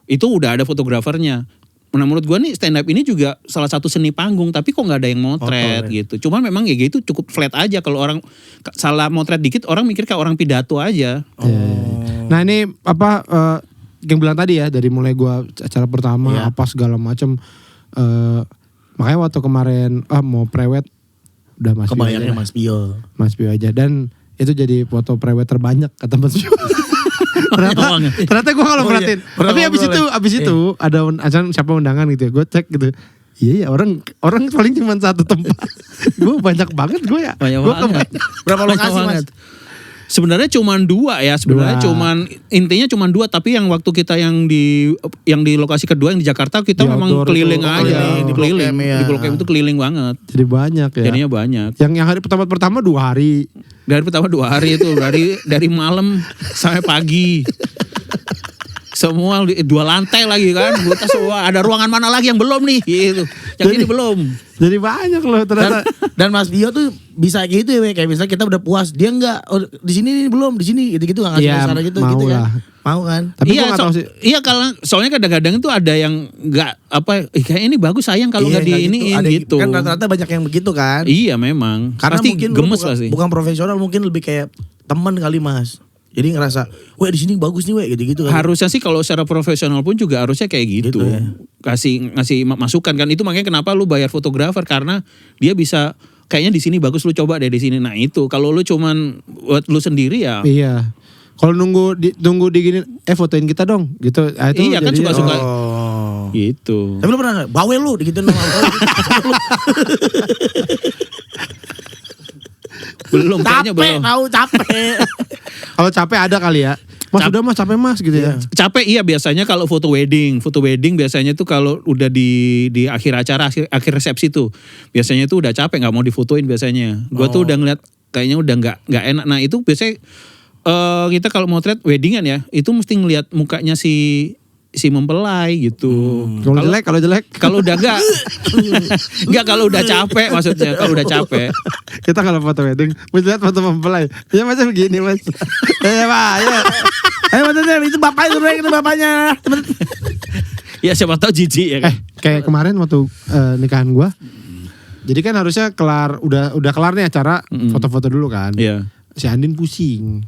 Itu udah ada fotografernya. Nah, menurut gue nih stand up ini juga salah satu seni panggung, tapi kok nggak ada yang motret gitu. Cuman memang ya gitu cukup flat aja. Kalau orang salah motret dikit orang mikir kayak orang pidato aja. Nah ini yang bilang tadi ya dari mulai gua acara pertama apa segala macam. Makanya waktu kemarin mau prewed udah Mas Bio Kebayangnya aja. Mas Bio. Aja dan itu jadi foto prewed terbanyak kata Mas Bio. Banget. ternyata gue kalau Oh, iya. perhatiin. Pernah Tapi ngobrol abis itu ada acara siapa undangan gitu ya. Gue cek gitu. Iya ya orang paling cuma satu tempat. Gue banyak banget gue ya. Banyak Gua banget. Berapa Banyak lokasi, Mas? banget. Sebenarnya cuma 2 ya, intinya cuma 2, tapi yang waktu kita yang di lokasi kedua yang di Jakarta kita Di memang outdoor keliling itu, aja, di Blok M ya. Di Blok M itu keliling banget. Jadi banyak ya. Jadinya banyak. Yang hari pertama 2 hari. Dari pertama 2 hari itu dari malam sampai pagi. Semua 2 lantai lagi kan. Ada ruangan mana lagi yang belum nih gitu. Yang ini belum. Jadi banyak loh ternyata. Dan Mas Bio tuh bisa gitu ya, kayak misalnya kita udah puas, dia enggak, oh, di sini nih belum, di sini gitu-gitu enggak ngasih Iya, saran gitu mau gitu kan. lah. Mau kan? Tapi gua nggak tahu sih. Iya kalau soalnya kadang-kadang tuh ada yang nggak apa, kayak ini bagus sayang kalau nggak Iya, diiniin Ada- gitu. Kan rata-rata banyak yang begitu kan. Iya memang. Karena Pasti mungkin lu gemes bukan, pasti. bukan profesional, mungkin lebih kayak teman kali Mas. Jadi ngerasa, weh di sini bagus nih weh gitu-gitu kan. Harusnya sih kalau secara profesional pun juga harusnya kayak gitu. Gitu ya. Ngasih masukan kan, itu makanya kenapa lu bayar fotografer, karena dia bisa kayaknya di sini bagus, lu coba deh di sini. Nah itu kalau lu cuman buat lu sendiri ya. Iya. Kalau tunggu digini, fotoin kita dong gitu. Ah, itu Iya kan jadinya- suka-suka. Oh. Gitu. Tapi lu pernah gak? Bawel lu digituin sama lu. Belum kayaknya Capek, belum. tahu capek. Kalau capek ada kali ya. Mas udah mas capek mas gitu ya. Capek iya biasanya kalau foto wedding biasanya tuh kalau udah di akhir acara, akhir resepsi tuh biasanya tuh udah capek, nggak mau difotoin biasanya. Gua tuh udah ngeliat kayaknya udah nggak enak. Nah itu biasanya kita kalau motret weddingan ya, itu mesti ngeliat mukanya si mempelai gitu. Kalau jelek. Kalau udah enggak kalau udah capek maksudnya, kalau udah capek. Kita kalau foto wedding, mesti lihat foto mempelai. Ya macam begini mas. Ya pak, ya. Ayo maksudnya itu bapaknya tuh, itu bapaknya. Ya siapa tahu jijik ya kan. Kayak kemarin waktu nikahan gua. Jadi kan harusnya udah kelar nih acara, foto-foto dulu kan. Iya. Si Andin pusing.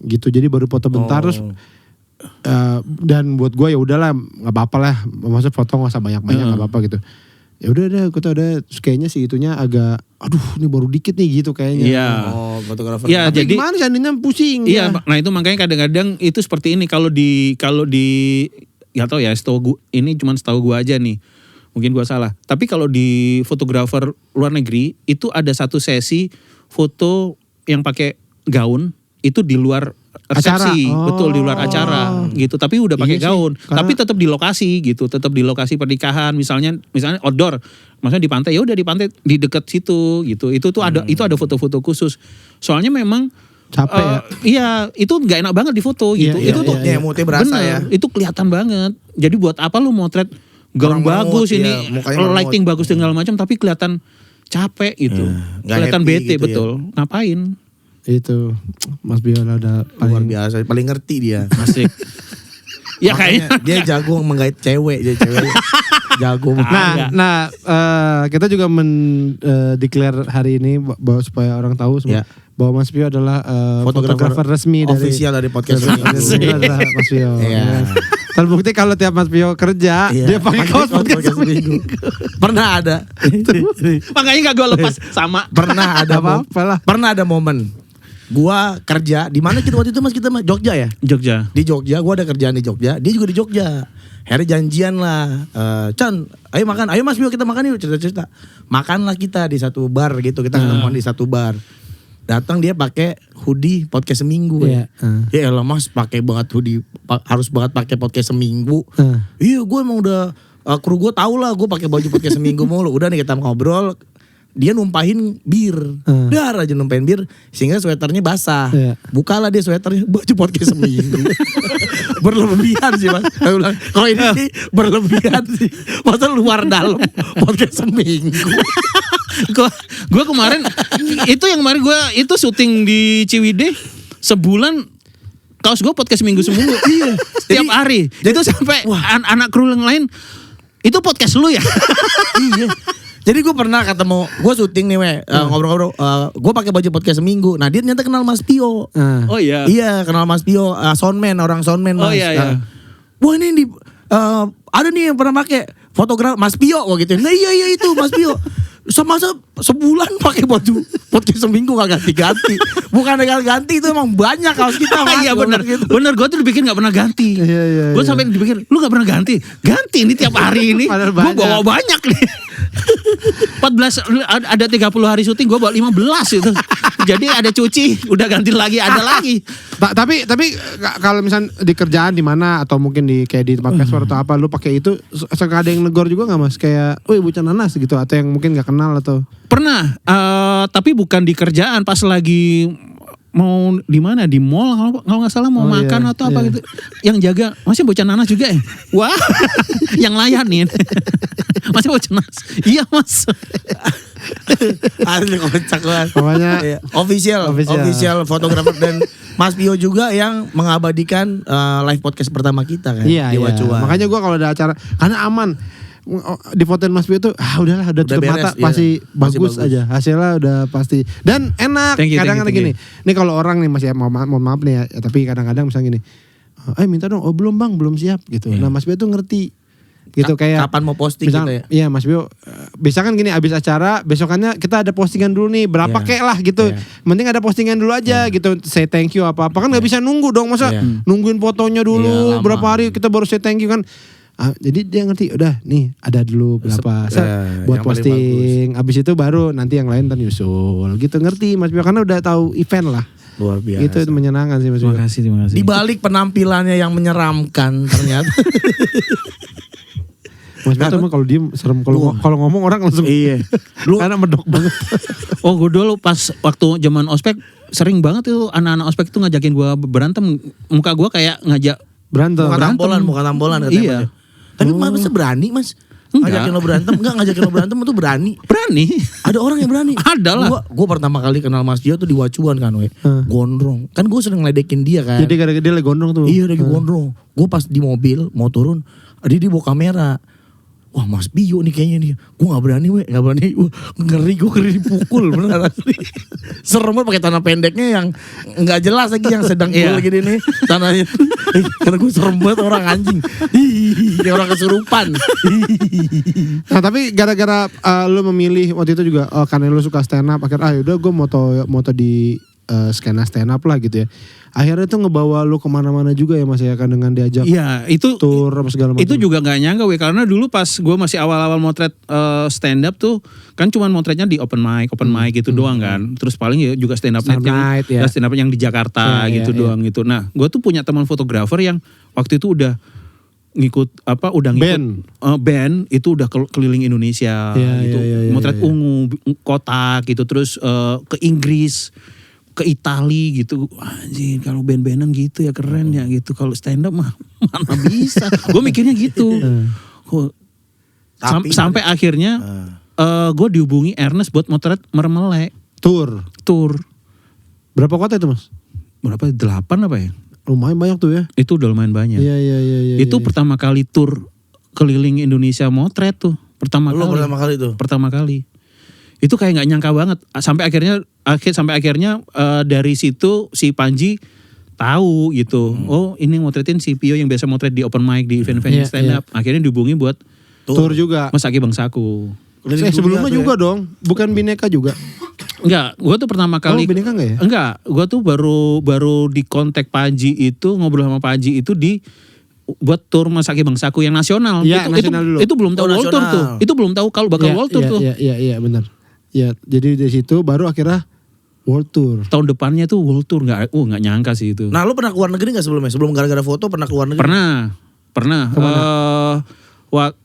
Gitu. Jadi baru foto bentar terus dan buat gue ya udahlah nggak apa-apa lah, maksudnya foto nggak usah banyak-banyak nggak apa-apa gitu. Ya udah kita udah kayaknya sih itunya agak aduh ini baru dikit nih gitu kayaknya. Iya. Oh, fotografer. Iya, Tapi jadi gimana sih Andinnya pusing. iya, ya. nah itu makanya kadang-kadang itu seperti ini kalau di nggak tahu ya, ini cuma setahu gua aja nih. Mungkin gua salah. Tapi kalau di fotografer luar negeri itu ada satu sesi foto yang pakai gaun itu di luar resepsi, Acara. betul di luar acara gitu. Tapi udah pakai Iya sih, gaun, karena- tapi tetap di lokasi gitu, tetap di lokasi pernikahan. Misalnya outdoor, maksudnya di pantai, ya udah di pantai di dekat situ gitu. Itu tuh ada foto-foto khusus. Soalnya memang Capek ya. Iya, itu nggak enak banget di foto gitu. Iya, Itu iya, tuh iya. Moodnya berasa bener, ya. itu kelihatan banget. Jadi buat apa lu motret gaun Orang bagus mengut, ini, iya, mukanya lighting mengut. bagus dan segala macam, tapi kelihatan capek gitu. nggak Kelihatan happy bete gitu betul. Ngapain? Itu Mas Biola udah Luar paling biasa, paling ngerti dia. Asik. Ya Makanya kayaknya. dia jago menggait cewek, dia cewek. Jago. Enggak. Nah, kita juga declare hari ini bahwa supaya orang tahu semua Ya. bahwa Mas Pio adalah Fotografer fotografer resmi dari official dari podcast dari ini. podcast ini adalah Mas Pio. Iya. Terbukti kalau tiap Mas Pio kerja Iya, dia pakai kaos podcast seminggu. Pernah ada. Makanya gak gue lepas sama. Pernah ada apa-apa lah. Pernah ada momen. Gua kerja di mana kita waktu itu Mas, kita Jogja ya? Jogja. Di Jogja, gua ada kerjaan di Jogja, dia juga di Jogja. Akhirnya janjian lah, Chan, ayo makan, ayo Mas Bio kita makan yuk, cerita-cerita. Makanlah kita di satu bar gitu, kita ketemuan di satu bar. Datang dia pakai hoodie podcast seminggu Iya, ya. Ya elah Mas, pakai banget hoodie, harus banget pakai podcast seminggu. Iya, gue emang udah kru gue tau lah, gue pakai baju podcast seminggu mulu. Udah nih kita ngobrol. Dia numpahin bir, dar aja numpahin bir, sehingga sweaternya basah. Iya. Bukalah dia sweaternya, baju podcast seminggu. Berlebihan sih Mas. Saya bilang, kalau ini sih berlebihan sih. Masa luar dalam podcast seminggu. Gue kemarin itu yang kemarin gue itu syuting di Ciwidey sebulan, kaos gue podcast seminggu. Iya. Setiap hari. Itu sampai anak kru yang lain, itu podcast lu ya? Iya. Jadi gue pernah ketemu, gue syuting nih ngobrol-ngobrol, gue pakai baju podcast seminggu. Nah dia ternyata kenal Mas Pio. Oh iya. Iya kenal Mas Pio, soundman, orang soundman Mas. Oh iya, iya. Wah ini ada nih yang pernah pakai fotografer Mas Pio gitu. Nah iya itu Mas Pio. Masa sebulan pakai baju podcast seminggu gak ganti-ganti. Bukan ganti itu emang banyak kaos kita Mas. Iya benar. Gitu. Benar, gue tuh dipikir gak pernah ganti. Iya, Gue sampai dipikir, lu gak pernah ganti. Ganti ini tiap hari ini. Padahal Gue banyak. bawa banyak nih. 14 ada 30 hari syuting, gue bawa 15 itu. Jadi ada cuci, udah ganti lagi, ada lagi. Tapi kalau misalnya di kerjaan di mana atau mungkin di kayak di tempat casual atau apa lu pakai itu suka ada yang negor juga nggak Mas, kayak wih bocah nanas gitu, atau yang mungkin nggak kenal atau Pernah, tapi bukan di kerjaan, pas lagi mau di mana di mall kalau nggak salah mau Oh, makan iya, atau apa iya. gitu. Yang jaga masih bocah nanas juga ya. Wah, yang layanin masih bocah nanas. Iya mas. Asli kocak banget. Pokoknya Iya. Official fotografer dan Mas Pio juga yang mengabadikan live podcast pertama kita kan. iya, di iya. Wacuan. Makanya gue kalau ada acara karena aman di fotoin Mas Pio tuh udahlah udah tutup beres, mata iya. pasti Pasti bagus bagus. aja hasilnya udah pasti dan enak. Thank you, Kadang-kadang thank you. gini ini kalau orang nih masih mohon maaf nih ya tapi kadang-kadang misalnya gini minta dong belum bang belum siap gitu. Nah Mas Pio tuh ngerti gitu kayak kapan mau posting misal, gitu ya. Iya Mas Bio bisa kan gini abis acara besokannya kita ada postingan dulu nih berapa Iya. kek lah gitu. Iya. Mending ada postingan dulu aja gitu. Say thank you apa-apa kan nggak bisa nunggu dong masa Iya. nungguin fotonya dulu Iya, lama. berapa hari kita baru say thank you kan. Jadi dia ngerti udah nih ada dulu berapa buat yang paling posting. Abis itu baru nanti yang lain ntar nyusul gitu ngerti Mas Bio karena udah tahu event lah. Luar biasa. Itu menyenangkan sih Mas Bio. Terima kasih. Di balik penampilannya yang menyeramkan ternyata. Mas Bio tuh mah kalau diem serem kalau ngomong orang langsung Iya. karena medok banget. Oh gue dulu pas waktu zaman ospek sering banget tuh anak-anak ospek tuh ngajakin gue berantem. Muka gue kayak ngajak Berantem. Muka tampolan katanya. Iya. Tapi masa berani Mas? Enggak. Ngajakin lo berantem? Enggak ngajakin lo berantem itu berani. berani. Ada orang yang berani. Ada lah. Gue pertama kali kenal Mas Dio tuh di Wacuan kan we. Gondrong. Kan gue sering ngeledekin dia kan. Jadi gara-gara dia lagi gondrong tuh. Iya lagi gondrong. Gue pas di mobil mau turun. Dia bawa kamera. Wah Mas Bio nih kayaknya nih. Gue gak berani we. Gak berani. Wah, ngeri dipukul. Bener asli. Serem banget pakai tanah pendeknya yang gak jelas lagi. Yang sedang Iya. gini nih. Tanahnya. Karena gue serem banget orang anjing. Kayak orang kesurupan. Nah tapi gara-gara lu memilih waktu itu juga karena lu suka stand up akhirnya udah gue moto di skena stand up lah gitu ya. Akhirnya itu ngebawa lu kemana-mana juga ya Mas ya kan dengan diajak Iya itu tour apa segala macam. itu juga nggak nyangka we karena dulu pas gue masih awal-awal motret stand up tuh kan cuman motretnya di open mic gitu doang kan. Terus paling ya juga stand up Stand up night, ya. stand up yang di Jakarta Iya, gitu iya, doang gitu. Nah gue tuh punya teman fotografer yang waktu itu udah ngikut band itu udah keliling Indonesia Iya, gitu. iya, Motret iya. ungu kota gitu terus ke Inggris ke Itali gitu. Anjing kalau band-bandan gitu ya keren ya gitu. Kalau stand up mah mana bisa. Gue mikirnya gitu. Tapi- Sampai akhirnya gue dihubungi Ernest buat motret Mermele tour. Berapa kota itu Mas? berapa 8 apa ya? Lumayan banyak tuh ya. Itu udah lumayan banyak. Iya. Itu pertama kali tur keliling Indonesia motret tuh. Pertama kali. Pertama kali. Itu kayak nggak nyangka banget. Sampai akhirnya dari situ si Panji tahu gitu. Oh ini motretin si Pio yang biasa motret di open mic di event-event Iya, stand up. Akhirnya dihubungi buat Tour juga. Mas Aki Bangsaku. Sebelumnya juga dong. Bukan Bineka juga. Enggak, gue tuh pertama kali. Bineka enggak ya? Enggak, gue tuh baru di kontak Panji itu ngobrol sama Panji itu buat tur Mas Aki Bangsaku yang nasional. Iya, nasional dulu. Itu belum tahu Oh, World Tour nasional. tuh. Itu belum tahu kalau bakal World Tour tuh. Iya benar. Ya, jadi dari situ baru akhirnya World Tour. Tahun depannya tuh World Tour nggak nyangka sih itu. Nah lu pernah keluar negeri gak sebelumnya? Sebelum gara-gara foto pernah keluar negeri? Pernah.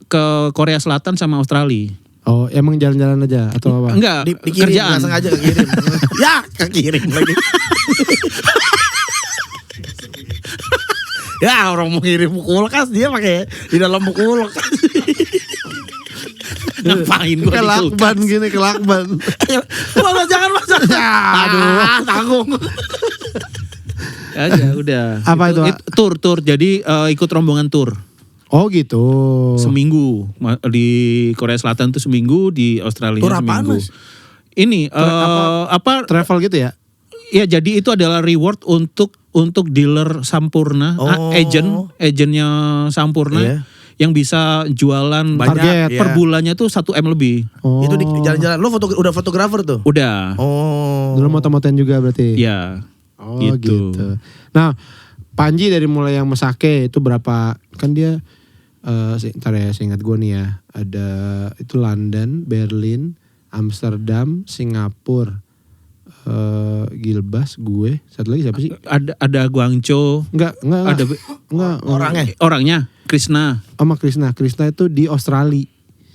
Ke Korea Selatan sama Australia. Oh, emang jalan-jalan aja atau apa? Enggak, Dikirim, kerjaan. gak sengaja kekirim. Ya kekirim lagi. Ya orang mau kirim kulkas dia pakai di dalam kulkas. Ngapain gue Ke lakban gini, ke lakban. Mas jangan mas. Aduh tanggung. Aja udah. Apa itu? Tur. Jadi ikut rombongan tur. Oh gitu. Seminggu di Korea Selatan tuh seminggu, di Australia Tur apaan, seminggu. Mas? Ini Travel gitu ya? ya jadi itu adalah reward untuk dealer Sampurna, agentnya Sampurna Iya. yang bisa jualan Banyak, per iya. bulannya tuh 1 M lebih. Oh. Itu di jalan-jalan. Lo udah fotografer tuh? Udah. Oh. Dulu moto-motoin juga berarti? Ya. Oh gitu. Nah Panji dari mulai yang Mesake itu berapa? Kan dia, ntar ya seingat gue nih ya. Ada itu London, Berlin, Amsterdam, Singapura, Gilbas, gue. Satu lagi siapa sih? Ada Guangzhou. Enggak. Ada Orangnya? orangnya Krishna. Sama Krishna itu di Australia.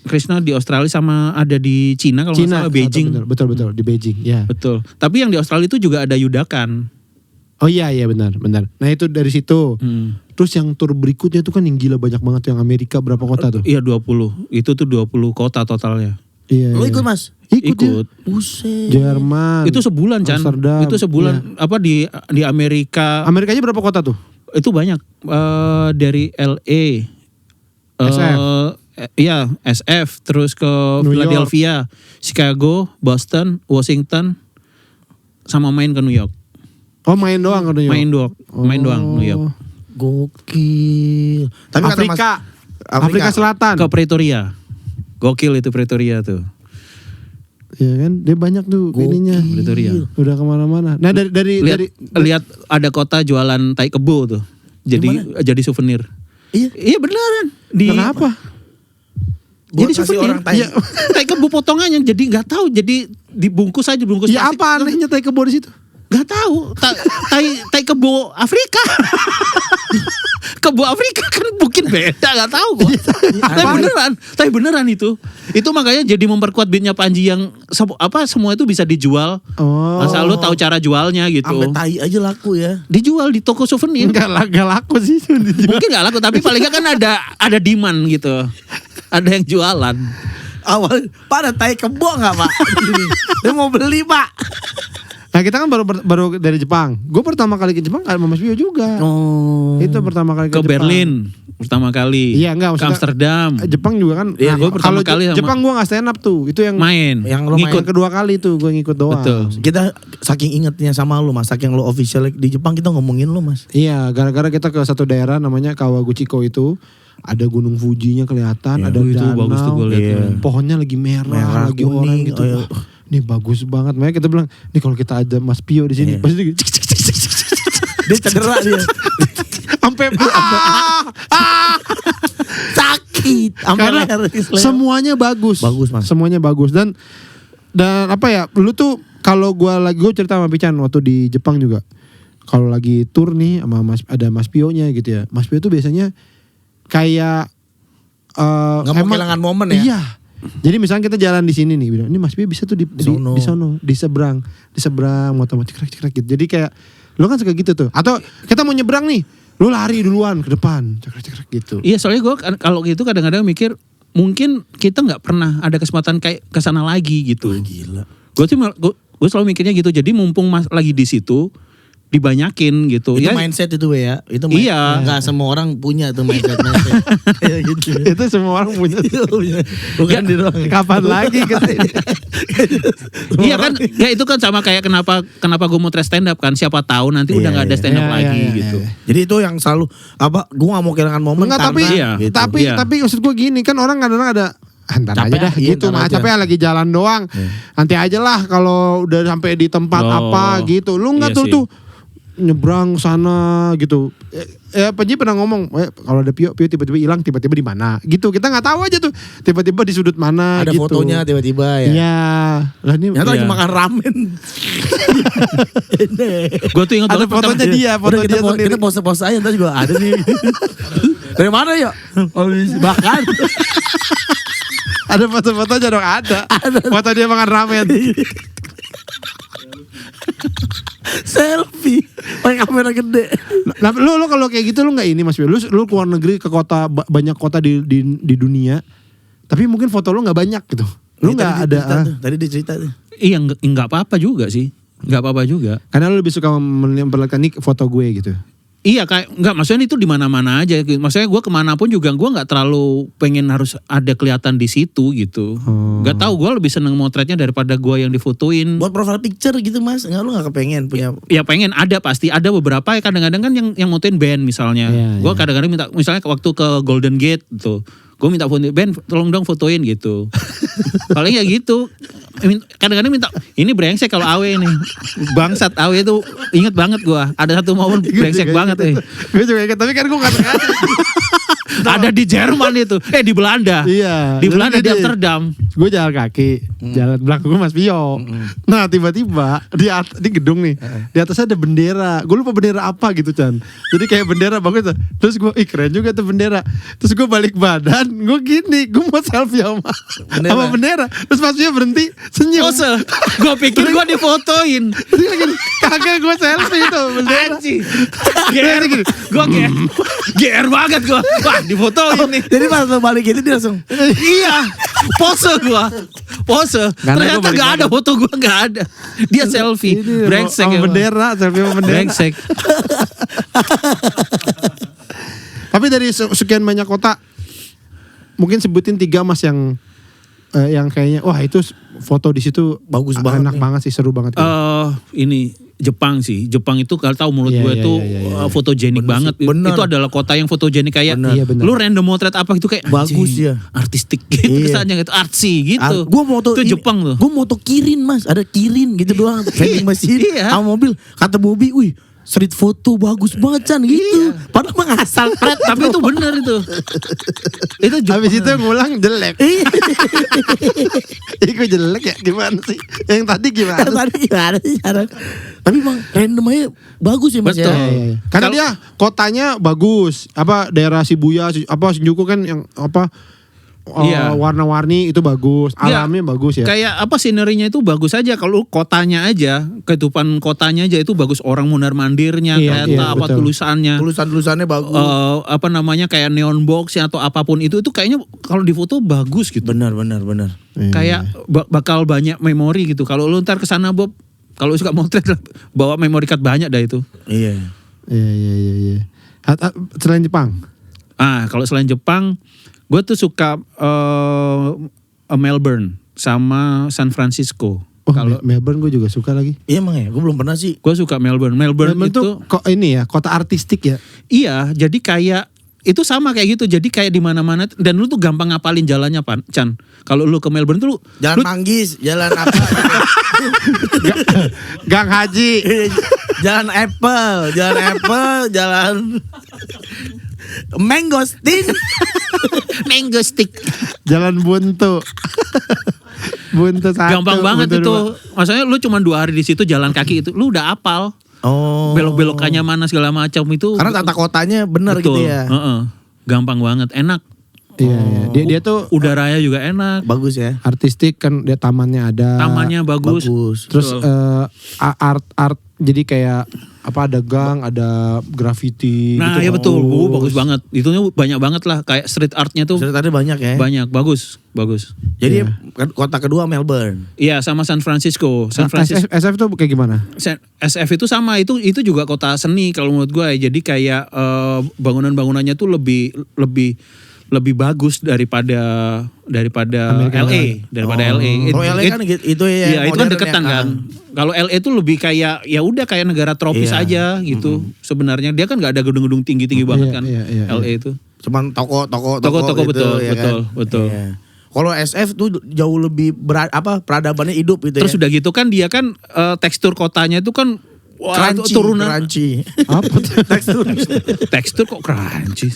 Krishna di Australia sama ada di Cina kalau nggak salah Beijing. Betul di Beijing ya. Betul. Tapi yang di Australia itu juga ada Yudakan. Oh iya benar. Nah itu dari situ. Terus yang tur berikutnya itu kan yang gila banyak banget yang Amerika berapa kota tuh? Iya 20. Itu tuh 20 kota totalnya. Iya. Lo ikut Mas? Ikut. Buset. Jerman. Itu sebulan Chan. Amsterdam. Itu sebulan apa di Amerika. Amerikanya berapa kota tuh? Itu banyak. Dari LA. SF. Iya, SF, terus ke New York. Philadelphia, Chicago, Boston, Washington, sama main ke New York. Oh main doang ke New York? Main doang New York. Gokil. Tapi kata Mas, Afrika Selatan. Ke Pretoria. Gokil itu Pretoria tuh. Iya kan, dia banyak tuh ininya. Pretoria. Udah kemana-mana. Nah dari Lihat ada kota jualan tai kebo tuh. Jadi souvenir. Iya beneran. Kenapa? jadi Jadi souvenir. orang tai. Ya, tai kebo potongannya jadi nggak tahu. Jadi dibungkus aja bungkus. Ya plastik. apa anehnya tai kebo di situ? Gak tahu. Tai kebo Afrika. Kebo Afrika kan mungkin beda, gak tahu kok. Tapi beneran itu. Itu makanya jadi memperkuat beatnya Panji yang semua itu bisa dijual. Oh. Asal lu tahu cara jualnya gitu. Sampai tai aja laku ya. Dijual di toko souvenir. Enggak laku sih. Mungkin gak laku tapi paling gak kan ada demand gitu. Ada yang jualan. Awal pada tai kebo nggak Pak? Dia mau beli Pak. Nah kita kan baru dari Jepang. Gue pertama kali ke Jepang sama Mas Bio juga. Oh. Itu pertama kali ke Ke Jepang. Berlin pertama kali. Iya enggak Ke maksudnya. Amsterdam. Jepang juga kan. Iya, gua pertama kalau kali sama- Jepang gue nggak stand up tuh. Itu yang Main. Yang lo ikut kedua kali tuh gue ngikut doang. Betul. Kita saking ingetnya sama lu Mas, saking lu official di Jepang kita ngomongin lu Mas. Iya, gara-gara kita ke satu daerah namanya Kawaguchiko itu. Ada gunung Fujinya kelihatan, ada itu danau. bagus tuh gua liat. Iya. Pohonnya lagi merah, lagi kuning, oranye gitu. iya. Wah, ini bagus banget. Makanya kita bilang, nih kalau kita ada Mas Pio di sini, Iya. pasti Dia cedera dia. sampai Sakit. Sampai karena leher. semuanya bagus. Bagus, Mas. Semuanya bagus dan apa ya? Lu tuh kalau gue cerita sama Pican waktu di Jepang juga. Kalau lagi tour nih sama ada Mas Pio-nya gitu ya. Mas Pio tuh biasanya kayak Nggak mau kehilangan momen ya? Iya. Jadi misalnya kita jalan di sini nih, bilang, ini Mas Pio bisa tuh di Sono. seberang motor cekrek gitu. Jadi kayak lu kan suka gitu tuh. Atau kita mau nyebrang nih, lu lari duluan ke depan, cekrek gitu. Iya soalnya gue kalau gitu kadang-kadang mikir mungkin kita nggak pernah ada kesempatan kayak kesana lagi gitu. Gila. Gue selalu mikirnya gitu. Jadi mumpung lagi di situ dibanyakin gitu. Itu Ya, mindset itu ya. Itu Iya. Nggak semua orang punya tuh mindset. Ya, gitu. Itu semua orang punya. Bukan di doang. Kapan lagi kita ini? Iya kan, ya itu kan sama kayak kenapa gue mau try stand up kan. Siapa tahu nanti udah nggak ada stand up Iya, lagi iya, gitu. iya. Jadi itu yang selalu gue nggak mau kehilangan momen Enggak, karena Iya. gitu. tapi maksud gue gini kan orang kadang-kadang ada ntar Capek aja dah iya, gitu, ntar aja. capek lagi jalan doang. Nanti aja lah kalau udah sampai di tempat Oh, apa gitu. Lu nggak iya tuh nyebrang sana gitu. Panji pernah ngomong, kalau ada Pio tiba-tiba hilang, tiba-tiba di mana gitu. Kita nggak tahu aja tuh, tiba-tiba di sudut mana ada gitu. fotonya tiba-tiba ya. Iya. Lah ini Ternyata lagi Iya. makan ramen. Gue tuh ingat ada banget fotonya dia, foto Udah dia sendiri. kita pose-pose aja ntar juga ada nih. Dari mana ya? Bahkan Ada foto-fotonya dong, ada. Foto dia makan ramen. selfie pakai kamera gede. Nah, lu kalau kayak gitu lu nggak ini Mas Pio. Lu keluar negeri ke kota banyak kota di dunia. Tapi mungkin foto lu nggak banyak gitu. Lu nggak ada. Tadi dia cerita tuh. Iya nggak apa-apa juga sih. Nggak apa-apa juga. Karena lu lebih suka memperlihatkan nih foto gue gitu. Iya kayak nggak maksudnya itu di mana-mana aja. Maksudnya gue kemanapun juga gue nggak terlalu pengen harus ada kelihatan di situ gitu. Nggak tahu gue lebih seneng motretnya daripada gue yang difotoin. Buat profile picture gitu Mas. Enggak lu enggak kepengen punya. Ya pengen ada pasti ada beberapa ya kadang-kadang kan yang motoin band misalnya. Iya, Gue iya. kadang-kadang minta misalnya waktu ke Golden Gate tuh. Gue minta foto band tolong dong fotoin gitu. Paling ya gitu. kadang-kadang minta ini brengsek kalau Awe nih. Bangsat Awe itu inget banget gua. Ada satu momen brengsek banget Gue juga ingat, tapi kan gue kata-kata. Ada di Jerman itu. Di Belanda. Iya. Di Belanda, di Amsterdam. Gue jalan kaki, jalan belakang gue Mas Pio. Nah tiba-tiba di gedung nih, di atasnya ada bendera. Gue lupa bendera apa gitu Chan. Jadi kayak bendera bagus. Terus gue, keren juga tuh bendera. Terus gue balik badan, gue gini, gue mau selfie sama bendera. Terus Mas Pio berhenti, senyum. Pose. Gue pikir gue difotoin. Terus dia gini, kagak gue selfie itu bendera. Anjing. GR gitu. Gue GR banget gue. Wah difotoin nih. Jadi pas lo balik itu dia langsung Iya. Pose gue. Pose. Karena Ternyata gak ada foto gue, gak ada. Dia selfie. Brengsek sama ya. bendera, selfie sama bendera. Brengsek. Tapi dari sekian banyak kota, mungkin sebutin 3 Mas yang kayaknya wah itu foto di situ Bagus banget enak nih. banget sih, seru banget. Ini Jepang sih. Jepang itu kalau tahu menurut Iya, gue iya, itu iya. fotogenik Bener banget. sih, bener. Itu adalah kota yang fotogenik kayak Bener. Iya, bener. lu random motret apa gitu kayak Bagus anjing, ya. artistik gitu Iya. kesannya gitu, artsy gitu. Gue moto itu Jepang tuh. Gue moto Kirin Mas, ada Kirin gitu doang. Vending mesin Iya. sama mobil. Kata Bobby, wih street foto bagus banget Chan gitu. Padahal mengasal pret. Tapi itu bener itu. Itu Jepang. Habis itu ngulang jelek. Ih kok jelek ya, gimana sih? Yang tadi gimana? Tadi gimana sih cara? Tapi emang random aja bagus ya Mas Betul. ya. Iya. Karena dia kotanya bagus. Apa daerah Shibuya, apa Shinjuku kan yang apa Iya. warna-warni itu bagus, Iya. alamnya bagus ya. Kayak apa sinerinya itu bagus aja. Kalau kotanya aja, kehidupan kotanya aja itu bagus. Orang mondar-mandirnya, Iya, kereta, iya, apa betul. tulisannya. Tulisan-tulisannya bagus. Apa namanya kayak neon box ya atau apapun itu kayaknya kalau di foto bagus gitu. Benar. Kayak bakal banyak memori gitu. Kalau lu ntar kesana Bob, kalau suka motret bawa memory card banyak dah itu. Iya. Iya. Selain Jepang. Kalau selain Jepang, gue tuh suka Melbourne sama San Francisco. Oh, Kalau Melbourne gue juga suka lagi. Iya emang ya, gue belum pernah sih. gue suka Melbourne. Melbourne Melbourne itu tuh kok ini ya, kota artistik ya. iya, jadi kayak itu sama kayak gitu. Jadi kayak di mana-mana dan lu tuh gampang ngapalin jalannya, Chan. Kalau lu ke Melbourne tuh Jalan Manggis, jalan apa? Gang Haji. jalan Apple, jalan Mangosteen. mango stick. Jalan Buntu. Buntu 1. Gampang banget Buntu itu. 2. Maksudnya lu cuma 2 hari di situ jalan kaki itu lu udah apal. Oh. Belok-belokannya mana segala macam itu. Karena tata kotanya benar betul. gitu ya. Gampang banget, enak. Iya. Dia tuh Udaranya juga enak. Bagus ya. artistik kan, dia tamannya ada. Tamannya bagus. Terus Betul. art jadi kayak apa, ada gang, ada graffiti Nah, gitu. ya betul. Bagus banget. Itunya banyak banget lah. Kayak street artnya tuh Ceritanya banyak ya. banyak. Bagus. Jadi Iya. kota kedua Melbourne. Iya, sama San Francisco. San Francisco. SF tuh kayak gimana? SF itu sama, itu juga kota seni kalau menurut gue. Jadi kayak bangunan-bangunannya tuh lebih bagus daripada Amerika LA, LA. Oh LA kan itu ya. Iya, itu kan modern deketan ya. kan. Kalau LA itu lebih kayak ya udah kayak negara tropis Iya. aja gitu. Sebenarnya dia kan nggak ada gedung-gedung tinggi-tinggi banget kan. iya. LA itu. Cuman toko-toko Toko-toko, gitu, betul, ya kan? betul. Iya. Kalau SF tuh jauh lebih peradabannya hidup gitu Terus ya. udah gitu kan dia kan tekstur kotanya itu kan wah, Crunchy, turunan crunchy. Apa tuh? tekstur kok crunchy.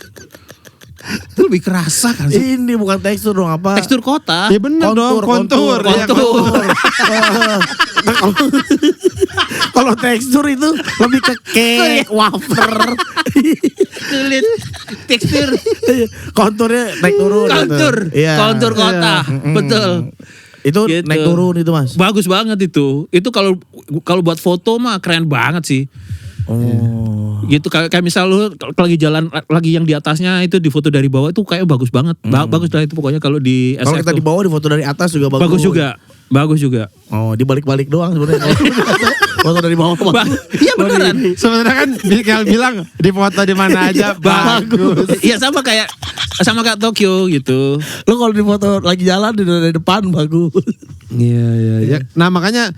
Itu lebih kerasa kan sih. Ini bukan tekstur dong apa? Tekstur kota. Ya bener dong, kontur. Ya, Kontur. Kalau tekstur itu lebih ke cake, wafer. Kulit tekstur Konturnya naik turun. kontur gitu. Iya. kontur kota. Mm-mm. Betul. Itu Gitu. naik turun itu Mas. Bagus banget itu. Itu kalau buat foto mah keren banget sih. Oh. Gitu kayak misal lu lagi jalan lagi yang di atasnya itu difoto dari bawah itu kayak bagus banget. Bagus lah itu pokoknya kalau di SF. Kalau kita tuh. di bawah di foto dari atas juga bagus. Bagus juga. Oh, dibalik-balik doang sebenarnya. Foto dari bawah. Iya beneran. Sebenarnya kan Mikael bilang di foto di mana aja bagus. Iya sama kayak Tokyo gitu. Lo kalau di foto lagi jalan dari depan bagus. Iya. Nah makanya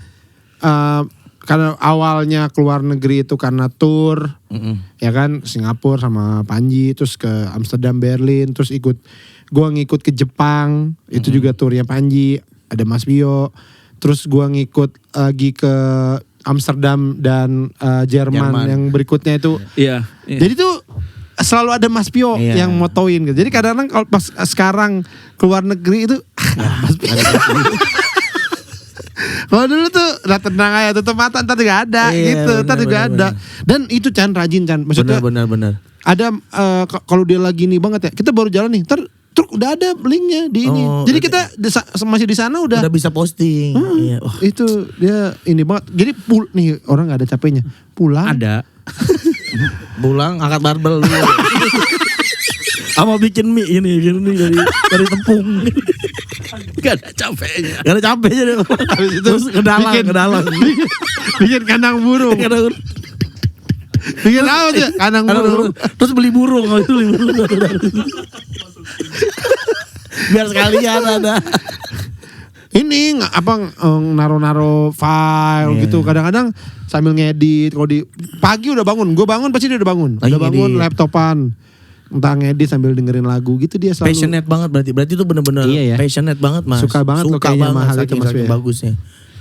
karena awalnya keluar negeri itu karena tour, ya kan, Singapura sama Panji, terus ke Amsterdam, Berlin, terus gua ngikut ke Jepang, itu juga turnya Panji, ada Mas Bio, terus gue ngikut lagi ke Amsterdam dan Jerman yang berikutnya itu. Iya. Jadi tuh selalu ada Mas Pio yang motoin gitu. Jadi kadang-kadang kalau pas sekarang keluar negeri itu Mas Pio. Kalau dulu tuh udah tenang aja, tutup mata ntar juga ada gitu, ntar juga ada. Dan itu Chan rajin Chan, maksudnya benar. ada kalau dia lagi nih banget ya, kita baru jalan nih, ntar truk udah ada linknya di ini. Jadi kita masih di sana udah bisa posting. Iya. Itu dia ini banget. Jadi nih orang nggak ada capeknya. Pulang. Ada. Pulang angkat barbel dulu. Sama bikin mie ini dari tepung. Gak ada capeknya. Gak ada capeknya deh. Habis itu Terus ke dalam. bikin kandang burung. Bikin apa tuh? Kandang burung. Terus beli burung. Biar sekalian ada. Ini naro file gitu. Kadang-kadang sambil ngedit. Kalau di pagi udah bangun, gue bangun pasti dia udah bangun. Udah bangun laptopan. Entah ngedit sambil dengerin lagu gitu dia selalu. Passionate banget berarti itu bener-bener passionate banget Mas. Suka banget lo kayaknya sama hal itu Mas. Bagusnya.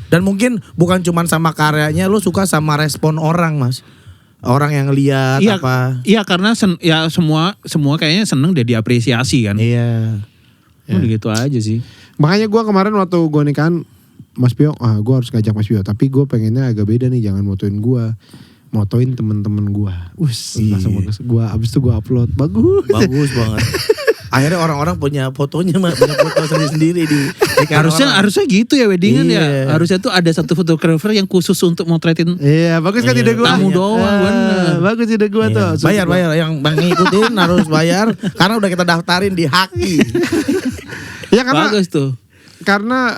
Dan mungkin bukan cuma sama karyanya, lo suka sama respon orang Mas. Orang yang lihat apa. Iya karena semua kayaknya seneng deh diapresiasi kan. Iya. Udah gitu aja sih. Makanya gue kemarin waktu gue nikahan Mas Pio, gue harus ngajak Mas Pio. Tapi gue pengennya agak beda nih, jangan motoin gue. Motoin temen-temen gue. Langsung bagus. Abis itu gue upload. Bagus banget. Akhirnya orang-orang punya fotonya, punya foto sendiri di harusnya gitu ya weddingan ya. Harusnya tuh ada satu fotografer yang khusus untuk motretin. Iya, bagus kan ide gue. Tamu doang, bener. Bagus ide gue tuh. Bayar yang bang ngikutin harus bayar karena udah kita daftarin di Haki. Ya karena bagus tuh. Karena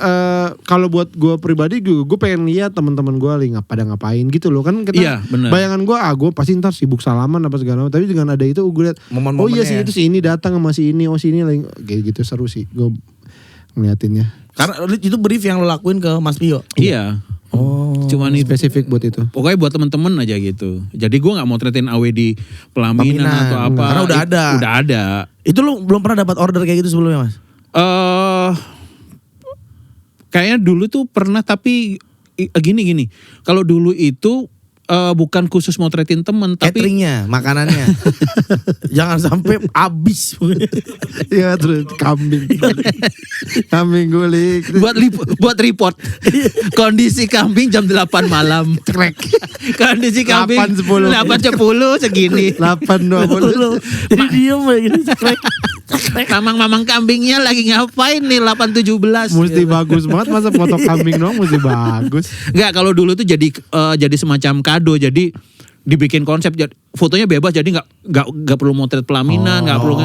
kalau buat gue pribadi gue pengen lihat teman-teman gue pada ngapain gitu loh kan. Iya, bener. Bayangan gue pasti ntar sibuk salaman apa segala macam. Tapi dengan ada itu gue lihat oh iya sih itu si ini datang sama si ini, si ini lagi kayak gitu. Seru sih gue ngeliatinnya. Karena itu brief yang lo lakuin ke Mas Pio. Iya. Cuman spesifik buat itu. Pokoknya buat temen-temen aja gitu. Jadi gue nggak mau motretin AW di pelaminan atau apa. Karena udah ada. Itu lo belum pernah dapat order kayak gitu sebelumnya Mas? Kayaknya dulu tuh pernah tapi gini. Kalau dulu itu bukan khusus motretin temen tapi cateringnya, makanannya. Jangan sampai habis. Ya terus kambing guling. buat report kondisi kambing jam 8 malam. Krek. Kondisi kambing 8.10 segini. 8.20. Jadi diem gitu. Mamang kambingnya lagi ngapain nih 8.17. Mesti bagus banget masa foto kambing dong mesti bagus. Enggak, kalau dulu tuh jadi semacam kado, jadi dibikin konsep fotonya bebas, jadi nggak perlu motret pelaminan, nggak perlu,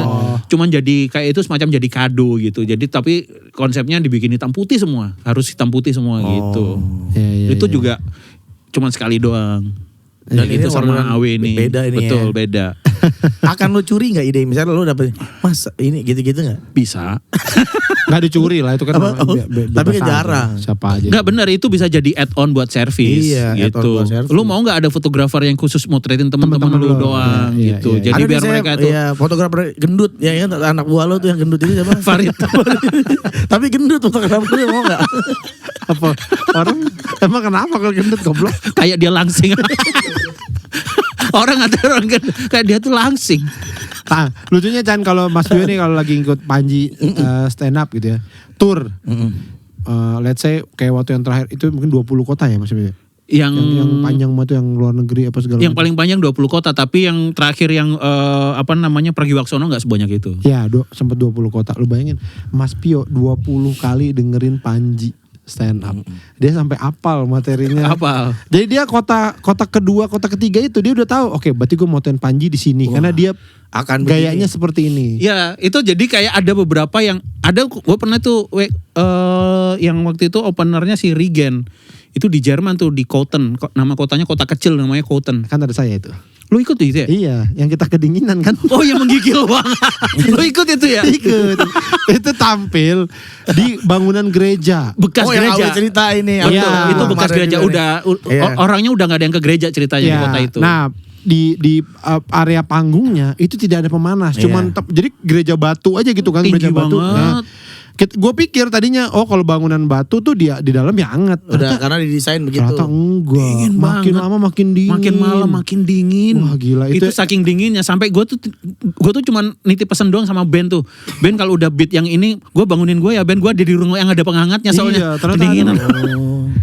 cuman jadi kayak itu semacam jadi kado gitu. Jadi tapi konsepnya dibikin hitam putih semua, harus hitam putih semua gitu. Itu juga cuman sekali doang. Dan itu sama AW ini beda ini betul ya. Beda. Akan lu curi nggak ide? Misalnya lu dapet Mas ini gitu-gitu nggak? Bisa. Nggak dicuri lah itu kan. Tapi kan jarang. Siapa aja. Nggak benar, itu bisa jadi add-on buat service. Iya, gitu. Lu mau nggak ada fotografer yang khusus motretin teman-teman lu doang gitu. Iya. Jadi ada biar mereka itu. Iya, fotografer gendut ya kan, anak buah lo tuh yang gendut itu siapa? Farid. Tapi gendut fotografer mau nggak? Apa orang emang kenapa kalau gendut goblok? Kayak dia langsing. Orang ada orang kayak dia tuh langsing. Nah, lucunya Chan kalau Mas Bio nih kalau lagi ikut Panji stand up gitu ya, tour. Let's say kayak waktu yang terakhir itu mungkin 20 kota ya Mas Bio. Yang panjang banget yang luar negeri apa segala yang paling panjang 20 kota, tapi yang terakhir yang Pragiwaksono nggak sebanyak itu. Ya, sempat 20 kota. Lu bayangin Mas Pio 20 kali dengerin Panji stand up. Dia sampai apal materinya. Apal. Jadi dia kota kedua, kota ketiga itu dia udah tahu. Oke, berarti gue motoin Panji di sini karena dia akan gayanya seperti ini. Ya, itu jadi kayak ada beberapa yang ada, gue pernah tuh yang waktu itu openernya si Regen. Itu di Jerman tuh, di Kouten. Nama kotanya kota kecil namanya Kouten. Kan ada saya itu. Lu ikut itu ya? Iya, yang kita kedinginan kan. Oh, yang menggigil banget. Lu ikut itu ya? Ikut. Itu tampil di bangunan gereja. Bekas gereja. Yang cerita ini. Iya, itu bekas gereja. Orangnya udah gak ada yang ke gereja ceritanya di kota itu. Nah, di area panggungnya itu tidak ada pemanas. Cuman jadi gereja batu aja gitu kan. Tinggi gereja batu. banget. Nah, Gue pikir tadinya kalau bangunan batu tuh dia di dalam ya anget. Udah karena didesain begitu. Ternyata enggak. Dingin Makin banget. lama makin dingin. Makin malam makin dingin. Wah gila Itu saking dinginnya sampai gue tuh cuman nitip pesen doang sama Ben tuh. Ben kalau udah beat yang ini, gue bangunin gue ya Ben, gue di rumah yang ada penghangatnya soalnya. Iya, ternyata kedinginan. ada.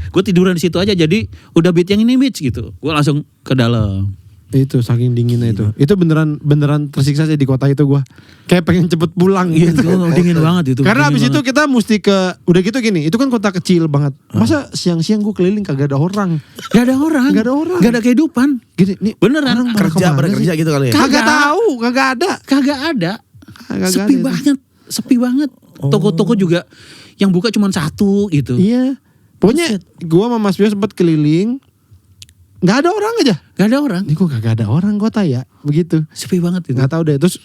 Gue tiduran di situ aja, jadi udah beat yang ini beach gitu. Gue langsung ke dalam. Itu saking dinginnya itu. Itu beneran tersiksa sih di kota itu gue. Kayak pengen cepet pulang Iya, gitu. itu dingin banget itu. Karena dingin abis itu banget. kita mesti udah gitu gini, itu kan kota kecil banget. Masa siang-siang gue keliling kagak ada orang. Gak ada orang. Gak ada orang. Gak ada kehidupan. Gini, nih Beneran. orang pada Kerja kemana kerja sih? gitu kali ya. Kagak tahu, kagak ada. Kagak ada. Kagak Sepi ada. banget. Sepi banget. Toko-toko juga yang buka cuma satu gitu. Iya. Pokoknya gue sama Mas Bio sempat keliling, nggak ada orang aja. Gak ada orang. Ini kok kagak ada orang kota ya, begitu. Sepi banget itu. Nggak tahu deh. Terus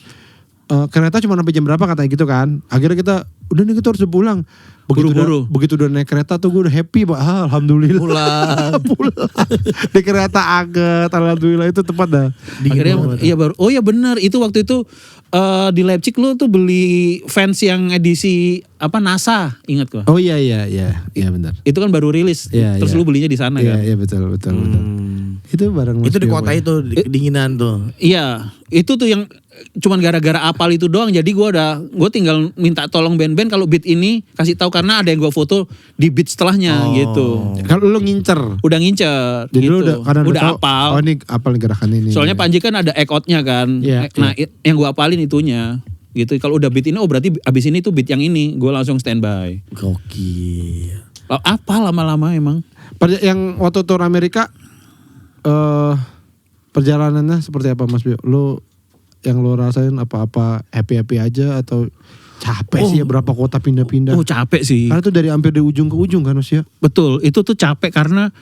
kereta cuma sampai jam berapa katanya gitu kan. Akhirnya kita udah nih kita harus pulang. Buru-buru. Begitu udah naik kereta tuh gue udah happy Pak. Alhamdulillah. Pulang. Pulang. Di kereta anget. Alhamdulillah itu tepat dah. Akhirnya iya baru. Oh ya benar, itu waktu itu di Leipzig lu tuh beli fans yang edisi apa NASA, ingat gua. Oh iya benar. Itu kan baru rilis. Iya, Terus iya. lu belinya di sana Iya kan. iya betul. Itu bareng Mas Itu di Bio, kota Pak. itu dinginan tuh. Iya, itu tuh yang cuman gara-gara apal itu doang. Jadi gue tinggal minta tolong band-band kalau beat ini kasih tahu karena ada yang gue foto di beat setelahnya gitu. Kalau lu ngincer. Udah ngincer Jadi gitu. lu udah tahu, apal. Oh ini apal gerakan ini. Soalnya Panji kan ada egg out-nya kan. Iya, Nah, yang gue apalin itunya. Gitu. Kalau udah beat ini berarti abis ini tuh beat yang ini, gue langsung standby. Gokil. Apa lama-lama emang. Yang waktu tour Amerika perjalanannya seperti apa Mas Bio? Yang lo rasain apa-apa happy-happy aja atau capek sih ya berapa kota pindah-pindah? Oh capek sih. Karena itu dari hampir di ujung ke ujung kan Usia. Betul, itu tuh capek karena